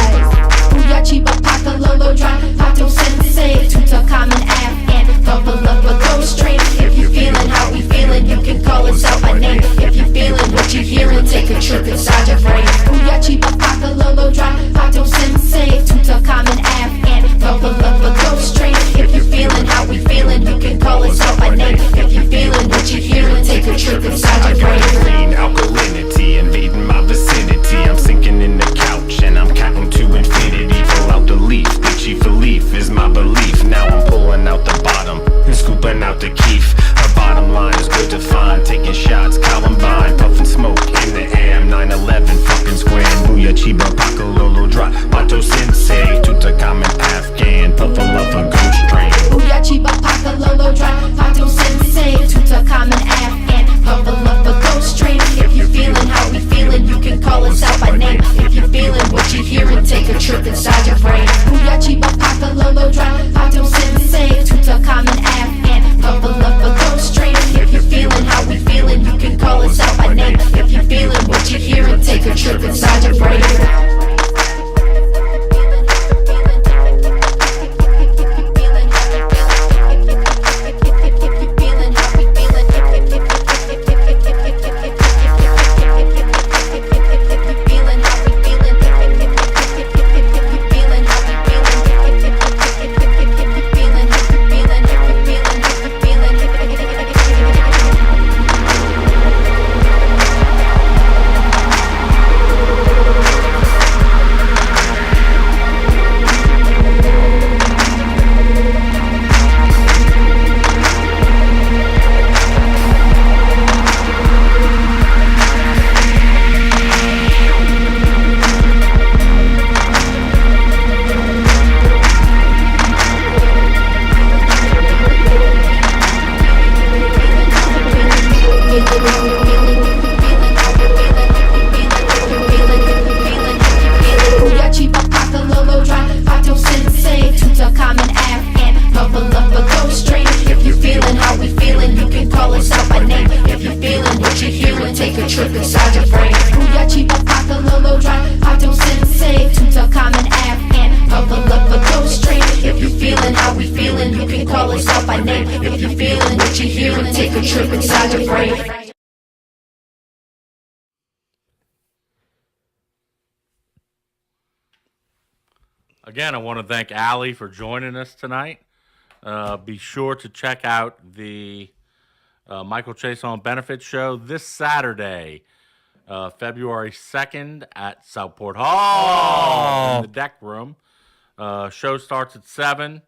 Booyah chiba paka lolo dry, pato sensei, tuta common Afghan, Puffaluffagus strain. If you feeling how we feeling, you can call us out by name. If you feeling what you hearing, take a trip inside your brain. Booyah chiba paka lolo dry, pato sensei, tuta common Afghan, Puffaluffagus strain. If you feeling how we feeling, you can call us out by name. If you feeling what you hearing, take a trip inside your brain. Green alkalinity invading my vicinity. I'm sinking in the couch and I'm counting to infinity. Pull out the leaf, the chief of leaf is my belief. Now I'm pulling out the bottom and scooping out the keef. Her bottom line is good to find, taking shots, Columbine, puffing smoke in the air. I'm 9/11, fucking square. Booyah chiba paka lolo drop, pato sensei, tuta common Afghan, Puffaluffagus strain. Booyah chiba paka lolo dry, pato sensei, tuta common Afghan, Puffaluffagus strain. If you feeling how we feeling, you can call us out by name. If you feeling what you hearing, take a trip inside your brain. Booyah chiba paka lolo dry, pato sensei, tuta common Afghan, Puffaluffagus strain. If you feeling how we feeling, you can call us out by name. If you feeling what you hearing, take a trip inside your brain. Again, I want to thank Ali for joining us tonight. Be sure to check out the Michael Chaisson Benefit show this Saturday, February 2nd at Southport Hall in the deck room. Show starts at 7.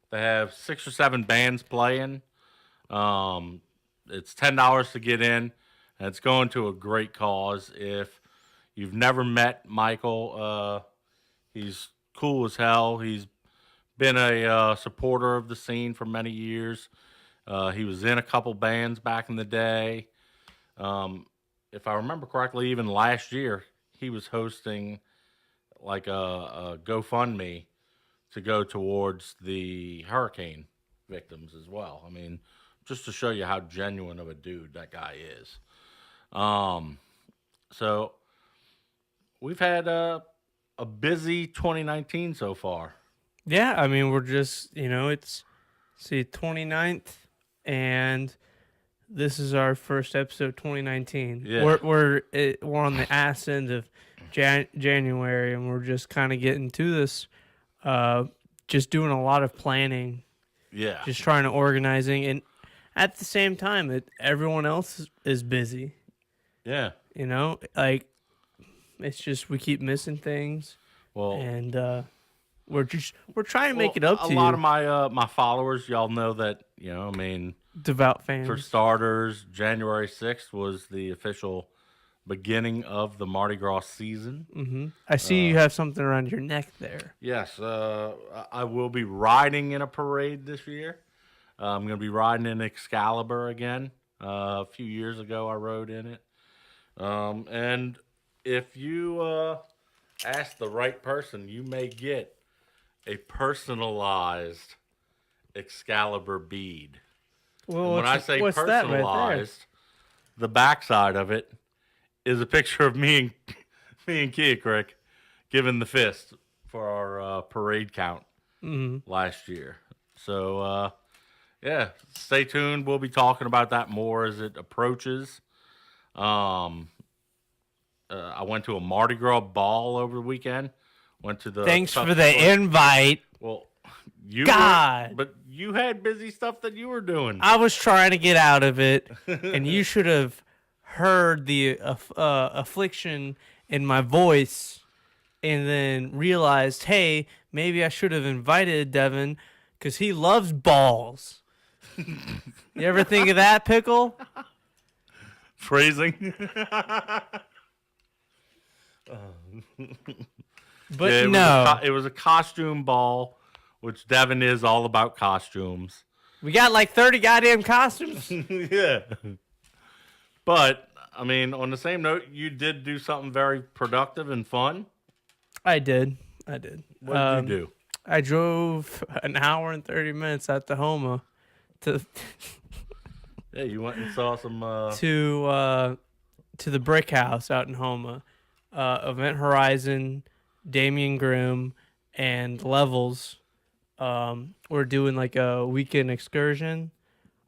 They have 6 or 7 bands playing. It's $10 to get in, and it's going to a great cause. If you've never met Michael, he's cool as hell. He's been a supporter of the scene for many years. He was in a couple bands back in the day. If I remember correctly, even last year, he was hosting like a GoFundMe to go towards the hurricane victims as well. I mean, just to show you how genuine of a dude that guy is. So we've had a busy 2019 so far. Yeah, I mean, we're just, it's 29th, and this is our first episode 2019. Yeah. We're on the ass end of January, and we're just kind of getting to this, just doing a lot of planning. Yeah. Just trying to organizing, and at the same time, everyone else is busy. Yeah. It's just we keep missing things. Well, and we're trying to make it up to you. A lot of my followers, y'all know that, Devout fans. For starters, January 6th was the official beginning of the Mardi Gras season. Mm-hmm. I see you have something around your neck there. Yes, I will be riding in a parade this year. I'm going to be riding in Excalibur again. A few years ago, I rode in it. And if you ask the right person, you may get a personalized Excalibur bead. Well, when I say personalized, right the backside of it is a picture of me and Kia Crick giving the fist for our parade count last year. So, yeah, stay tuned. We'll be talking about that more as it approaches. I went to a Mardi Gras ball over the weekend. Went to the Thanks for the invite. Well, but you had busy stuff that you were doing. I was trying to get out of it, and you should have heard the affliction in my voice, and then realized, hey, maybe I should have invited Devin because he loves balls. You ever think of that, Pickle? Phrasing. But yeah, no. It was a costume ball, which Devin is all about costumes. We got like 30 goddamn costumes. Yeah. But, I mean, on the same note, you did do something very productive and fun. I did. What did you do? I drove an hour and 30 minutes out to Houma to Yeah, you went and saw some to the Brick House out in Houma. Event Horizon, Damian Grimm, and Levels. We're doing like a weekend excursion.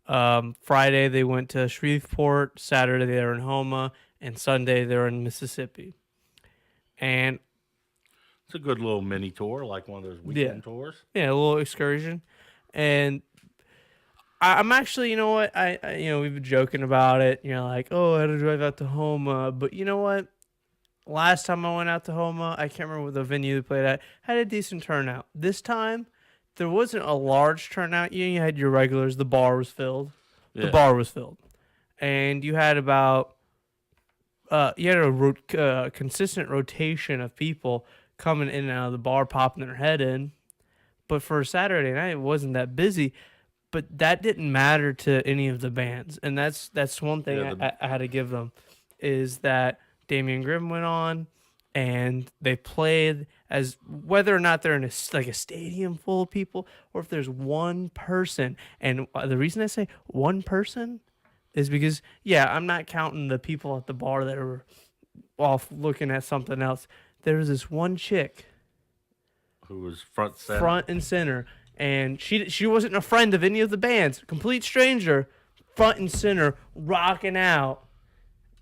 Friday they went to Shreveport, Saturday they were in Houma, and Sunday they were in Mississippi. And it's a good little mini tour, like one of those weekend tours. Yeah, a little excursion. And I'm actually, you know what, I we've been joking about it. Like, oh, I had to drive out to Houma, but you know what? Last time I went out to Houma, I can't remember what the venue they played at, had a decent turnout. This time, there wasn't a large turnout. You had your regulars. The bar was filled. Yeah. The bar was filled. And you had about, a consistent rotation of people coming in and out of the bar, popping their head in. But for Saturday night, it wasn't that busy. But that didn't matter to any of the bands. And that's one thing I had to give them, is that Damian Grimm went on, and they played as whether or not they're in a stadium full of people, or if there's one person. And the reason I say one person is because, I'm not counting the people at the bar that are off looking at something else. There was this one chick who was front and center, and she wasn't a friend of any of the bands. Complete stranger, front and center, rocking out.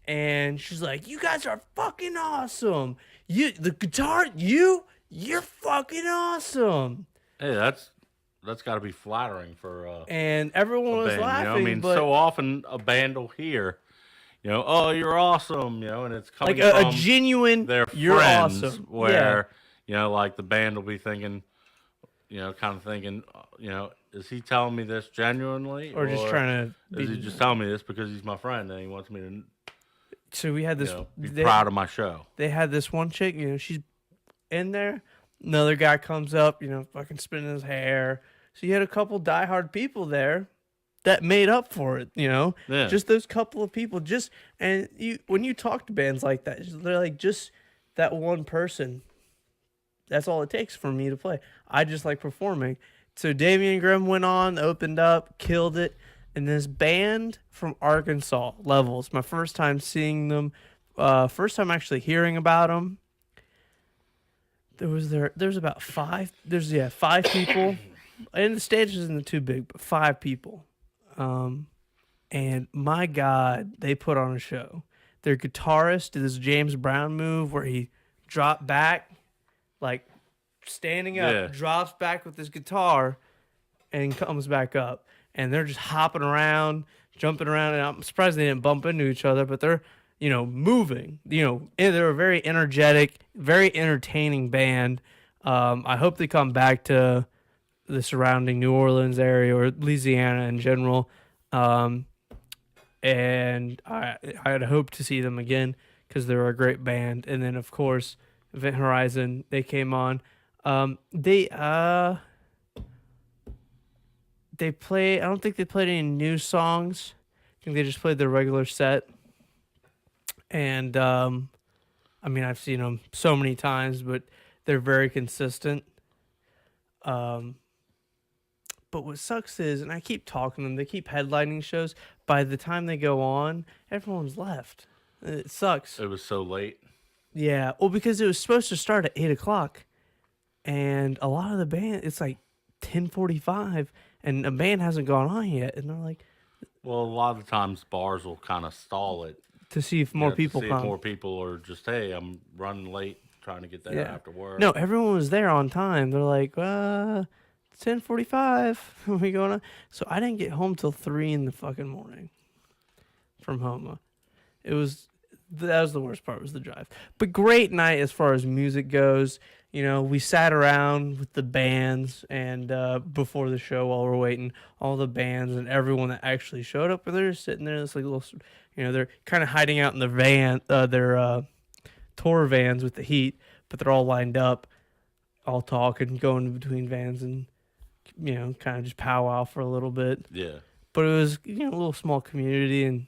And she's like, "You guys are fucking awesome. The guitar, you're fucking awesome." Hey, that's got to be flattering for and everyone was band, laughing. But so often a band will hear, "Oh, you're awesome," and it's coming like from a genuine, their "You're friends, awesome." where like the band will be thinking, kind of thinking, is he telling me this genuinely, or just trying to? Is he just telling me this because he's my friend and he wants me to? So we had this. Be proud of my show. They had this one chick. She's in there. Another guy comes up. Fucking spinning his hair. So you had a couple diehard people there, that made up for it, Yeah. Just those couple of people, when you talk to bands like that, they're like just that one person. That's all it takes for me to play. I just like performing. So Damian Grimm went on, opened up, killed it, and this band from Arkansas, Levels. My first time seeing them, first time actually hearing about them. There's about five people, and the stage isn't too big, but 5 people. And my God, they put on a show. Their guitarist did this James Brown move where he dropped back, like standing up, drops back with his guitar, and comes back up. And they're just hopping around, jumping around, and I'm surprised they didn't bump into each other, but they're, moving. And they're a very energetic, very entertaining band. I hope they come back to the surrounding New Orleans area or Louisiana in general. And I'd hope to see them again because they're a great band. And then, of course, Event Horizon, they came on. They play. I don't think they played any new songs. I think they just played their regular set. And I've seen them so many times, but they're very consistent. But what sucks is, and I keep talking to them, they keep headlining shows. By the time they go on, everyone's left. It sucks. It was so late. Yeah, well, because it was supposed to start at 8 o'clock. And a lot of the band, it's like 10:45, and a band hasn't gone on yet. And they're like... Well, a lot of times bars will kind of stall it. To see if more people come. If more people are just, hey, I'm running late, trying to get there after work. No, everyone was there on time. They're like, 10:45. Are we going on? So I didn't get home till 3 in the fucking morning from home. That was the worst part, was the drive. But great night as far as music goes. We sat around with the bands and before the show while we're waiting, all the bands and everyone that actually showed up, they're just sitting there in this like little, they're kind of hiding out in the van, their tour vans with the heat, but they're all lined up, all talking, going between vans and, kind of just powwow for a little bit. Yeah. But it was, a little small community and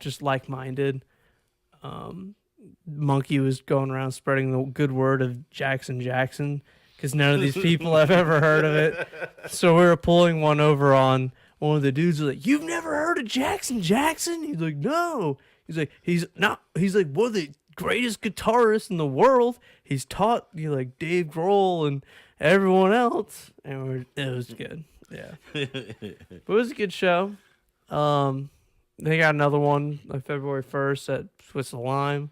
just like-minded. Monkey was going around spreading the good word of Jackson because none of these people have ever heard of it. So we were pulling one over on one of the dudes. Was like, "You've never heard of Jackson?" He's like, "No." He's like, "He's not." He's like, "One of the greatest guitarists in the world. He's taught like Dave Grohl and everyone else." And it was good. Yeah, but it was a good show. They got another one like February 1st at Swiss Lime.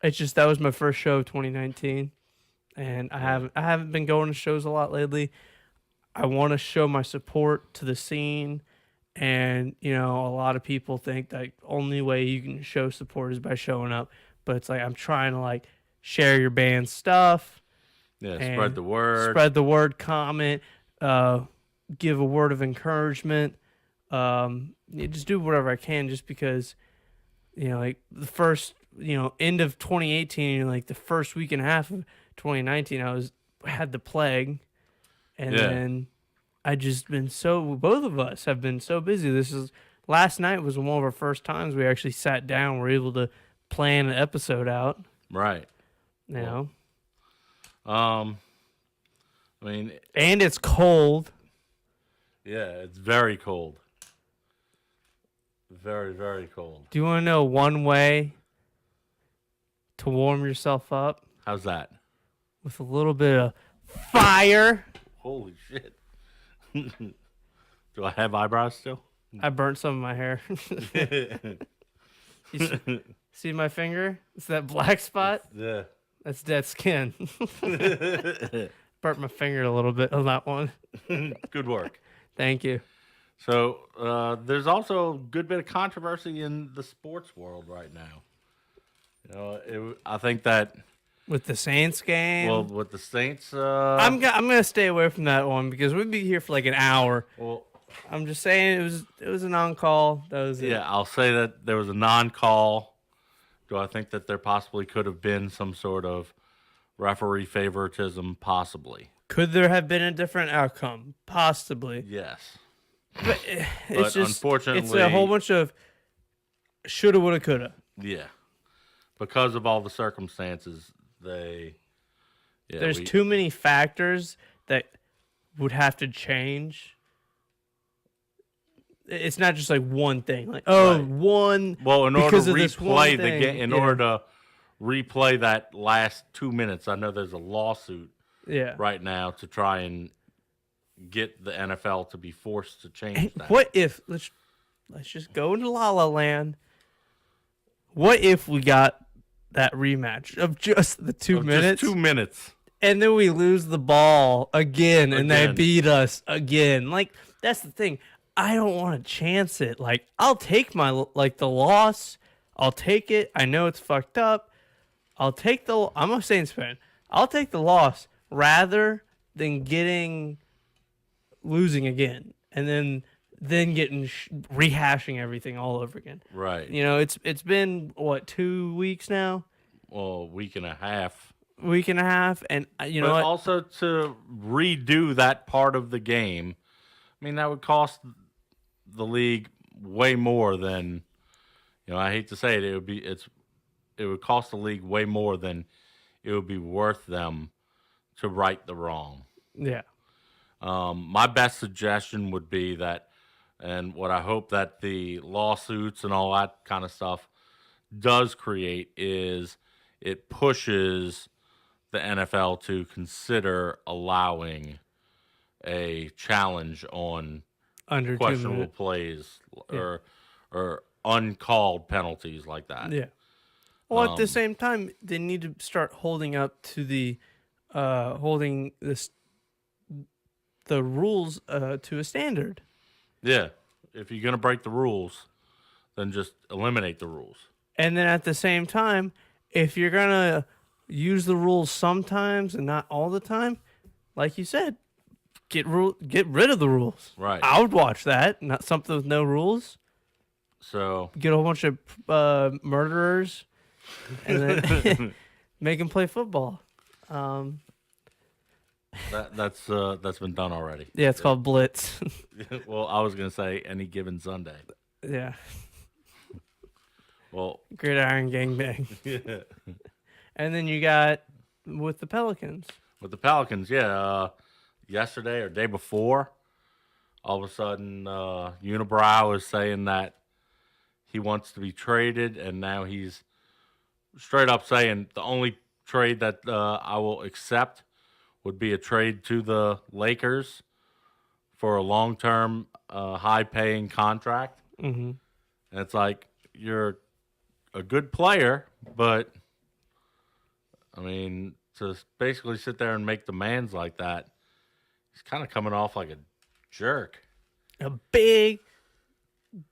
It's just that was my first show of 2019, and I haven't been going to shows a lot lately. I want to show my support to the scene, and a lot of people think that only way you can show support is by showing up, but it's like I'm trying to like share your band's stuff. Yeah, spread the word, comment, give a word of encouragement. Just do whatever I can, just because. Like the first, end of 2018, like the first week and a half of 2019, I had the plague, and then I just been both of us have been so busy. Last night was one of our first times we actually sat down, were able to plan an episode out. Right. And it's cold. Yeah, it's very cold. Very, very cold. Do you want to know one way to warm yourself up? How's that? With a little bit of fire. Holy shit. Do I have eyebrows still? I burnt some of my hair. See my finger? It's that black spot? Yeah. That's dead skin. Burnt my finger a little bit on that one. Good work. Thank you. So there's also a good bit of controversy in the sports world right now. I think that with the Saints game. Well, with the Saints, I'm gonna stay away from that one because we'd be here for like an hour. Well, I'm just saying it was a non-call. That was it. Yeah, I'll say that there was a non-call. Do I think that there possibly could have been some sort of referee favoritism? Possibly. Could there have been a different outcome? Possibly. Yes. But it's just, unfortunately, it's a whole bunch of shoulda, woulda, coulda. Yeah. Because of all the circumstances, There's too many factors that would have to change. It's not just like one thing. Like, one. Well, in order to replay the game, game, in order to replay that last 2 minutes, I know there's a lawsuit right now to try and get the NFL to be forced to change that. What if let's just go into La La Land? What if we got that rematch of just the 2 minutes? Just 2 minutes. And then we lose the ball again, and they beat us again. Like, that's the thing. I don't want to chance it. Like, I'll take the loss. I'll take it. I know it's fucked up. I'm a Saints fan. I'll take the loss rather than losing again, and then getting rehashing everything all over again. Right. You know, it's been what, 2 weeks now? Well, a week and a half. And you know what? Also to redo that part of the game, I mean, that would cost the league way more than, I hate to say it, it would cost the league way more than it would be worth them to right the wrong. Yeah. My best suggestion would be that, and what I hope that the lawsuits and all that kind of stuff does create, is it pushes the NFL to consider allowing a challenge on under questionable plays or uncalled penalties like that. Yeah. Well, at the same time, they need to start holding up to the the rules to a standard. Yeah. If you're going to break the rules, then just eliminate the rules. And then at the same time, if you're going to use the rules sometimes and not all the time, like you said, get rid of the rules. Right. I would watch that, not something with no rules. So get a whole bunch of murderers and then make them play football. That's been done already. Yeah, it's called Blitz. Well, I was gonna say Any Given Sunday. Yeah. Well, Gridiron Gangbang. Yeah. And then you got with the Pelicans. With the Pelicans, yeah. Yesterday or day before, all of a sudden, Unibrow is saying that he wants to be traded, and now he's straight up saying the only trade that I will accept would be a trade to the Lakers for a long-term, high-paying contract. Mm-hmm. And it's like, you're a good player, but, I mean, to basically sit there and make demands like that, he's kind of coming off like a jerk. A big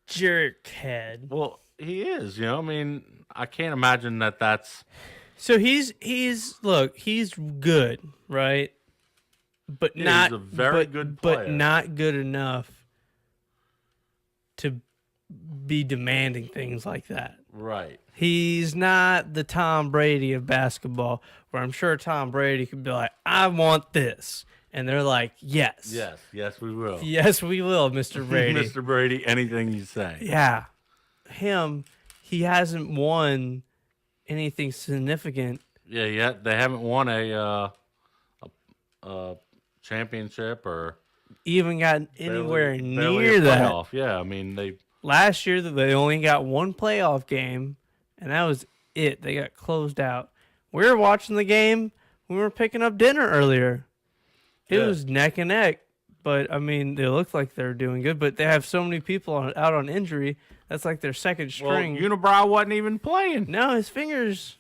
jerk head. Well, he is, I mean, I can't imagine that's... So he's good, right? But yeah, he's a very good player. But not good enough to be demanding things like that. Right. He's not the Tom Brady of basketball, where I'm sure Tom Brady could be like, I want this. And they're like, yes. Yes, we will. Yes, we will, Mr. Brady. Mr. Brady, anything you say. Yeah. He hasn't won anything significant. Yeah, they haven't won a championship or even gotten anywhere barely near that. Playoff. Yeah, I mean, last year they only got one playoff game, and that was it. They got closed out. We were watching the game. We were picking up dinner earlier. It was neck and neck, but I mean, they looked like they were doing good. But they have so many people out on injury. That's like their second string. Well, Unibrow wasn't even playing. No, his fingers.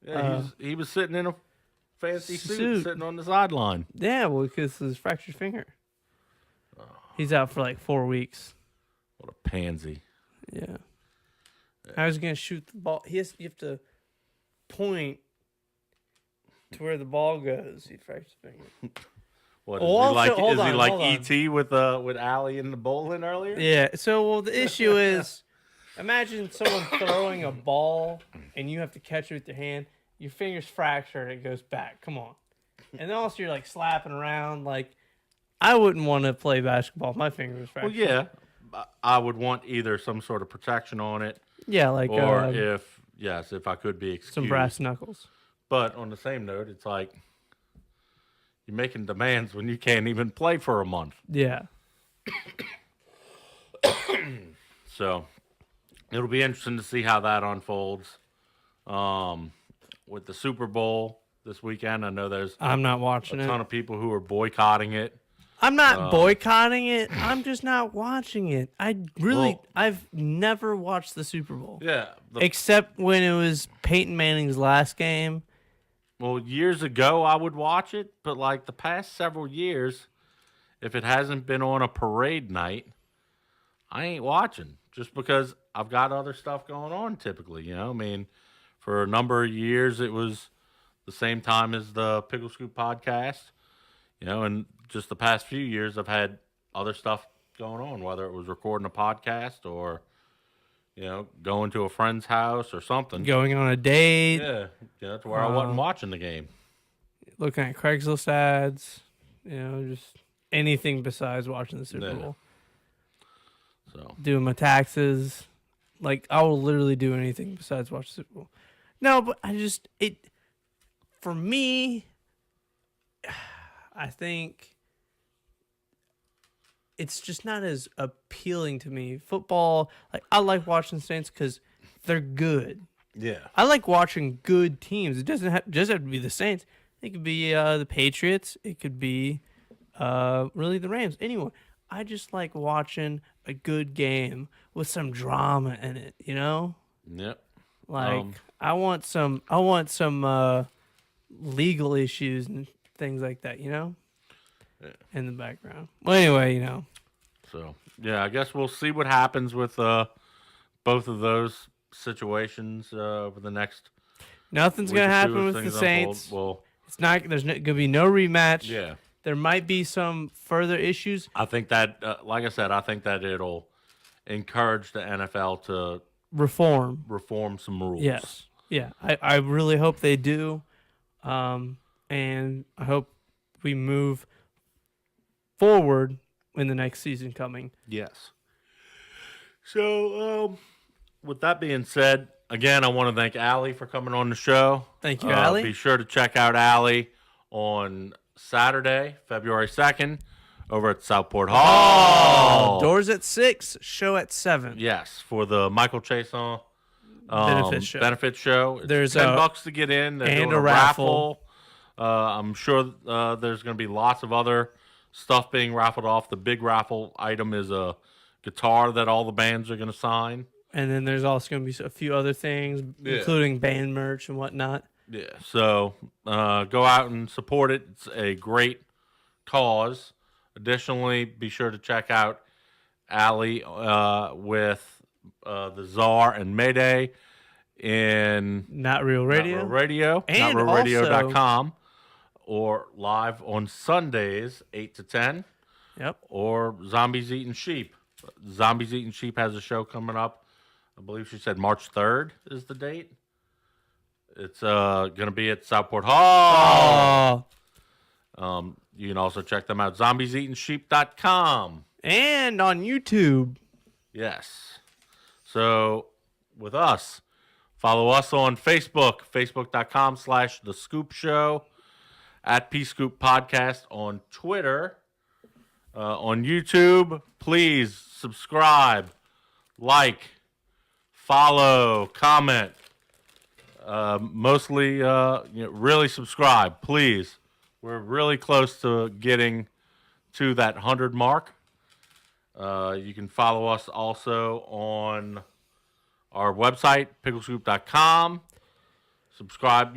Yeah, he was sitting in a fancy suit, sitting on the sideline. Yeah, well, because his fractured finger. He's out for like 4 weeks. What a pansy. Yeah. I was going to shoot the ball. You have to point to where the ball goes. He fractured his finger. What, is he like E.T. with Ali in the bowling earlier? Yeah. So, the issue is, imagine someone throwing a ball and you have to catch it with your hand. Your finger's fractured and it goes back. Come on. And then also you're like slapping around. Like, I wouldn't want to play basketball if my finger was fractured. Well, yeah, I would want either some sort of protection on it, Yeah, like or if I could be excused. some brass knuckles. But on the same note, it's like you're making demands when you can't even play for a month. Yeah. So it'll be interesting to see how that unfolds. With the Super Bowl this weekend, I know there's I'm not watching a it. ton of people who are boycotting it. I'm not boycotting it. I'm just not watching it. I've never watched the Super Bowl. Yeah. Except when it was Peyton Manning's last game. Well, years ago, I would watch it, but like the past several years, if it hasn't been on a parade night, I ain't watching just because I've got other stuff going on typically, you know? I mean, for a number of years, it was the same time as the Picklescoop podcast, you know, and just the past few years, I've had other stuff going on, whether it was recording a podcast or, you know, going to a friend's house or something. Going on a date. Yeah, that's where I wasn't watching the game. Looking at Craigslist ads. You know, just anything besides watching the Super Bowl. So doing my taxes. Like, I will literally do anything besides watch the Super Bowl. No, but for me, I think it's just not as appealing to me. Football, like, I like watching Saints because they're good. yeah, I like watching good teams. It doesn't just have to be the Saints. It could be the Patriots. It could be really the Rams. Anyone. I just like watching a good game with some drama in it, you know? Yep. Like, I want some legal issues and things like that, you know? Yeah. In the background. Well, anyway, you know. So, yeah, I guess we'll see what happens with both of those situations over the next Nothing's week going to or two happen as with the things Saints. unfold. Well, It's not. There's going to be no rematch. yeah. There might be some further issues. I think that, like I said, I think that it'll encourage the NFL to Reform some rules. Yes. Yeah. I really hope they do. And I hope we move forward in the next season coming. Yes. So, with that being said, again, I want to thank Ali for coming on the show. Thank you, Ali. Be sure to check out Ali on Saturday, February 2nd, over at Southport Hall. Doors at 6, show at 7. Yes, for the Michael Chaisson Benefit show. It's There's $10 to get in. They're and doing a raffle. I'm sure there's going to be lots of other stuff being raffled off. The big raffle item is a guitar that all the bands are going to sign. And then there's also going to be a few other things, including band merch and whatnot. Yeah, so go out and support it. It's a great cause. Additionally, be sure to check out Ali with the Czar and Mayday in Not Real Radio. Not Real Radio, And NotRealRadio.com, or live on Sundays, 8 to 10, Yep. or Zombies Eating Sheep. Zombies Eating Sheep has a show coming up. I believe she said March 3rd is the date. It's going to be at Southport Hall. You can also check them out, zombieseatingsheep.com. And on YouTube. Yes. So, with us, follow us on Facebook, facebook.com/The Scoop Show, at P-Scoop Podcast on Twitter. On YouTube, please subscribe, like, follow, comment. Mostly, really subscribe, please. We're really close to getting to that 100 mark. You can follow us also on our website, picklescoop.com. You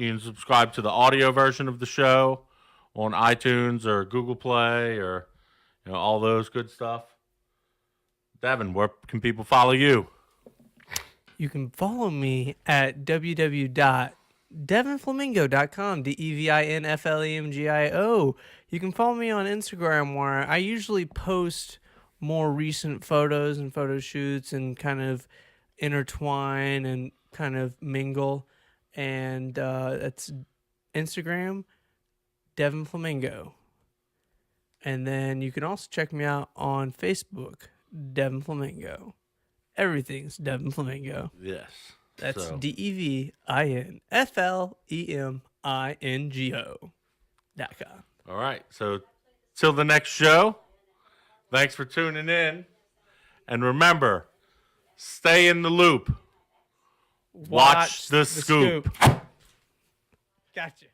can subscribe to the audio version of the show on iTunes or Google Play or all those good stuff. Devin, where can people follow you? You can follow me at www.devinflamingo.com, DEVINFLEMGIO. You can follow me on Instagram, where I usually post more recent photos and photo shoots and kind of intertwine and kind of mingle. And that's Instagram, Devin Flamingo. And then you can also check me out on Facebook, Devin Flamingo. Everything's Devin Flamingo. Yes. That's So, DEVINFLEMINGO.com. all right. So till the next show, thanks for tuning in. And remember, stay in the loop. Watch the scoop. Gotcha.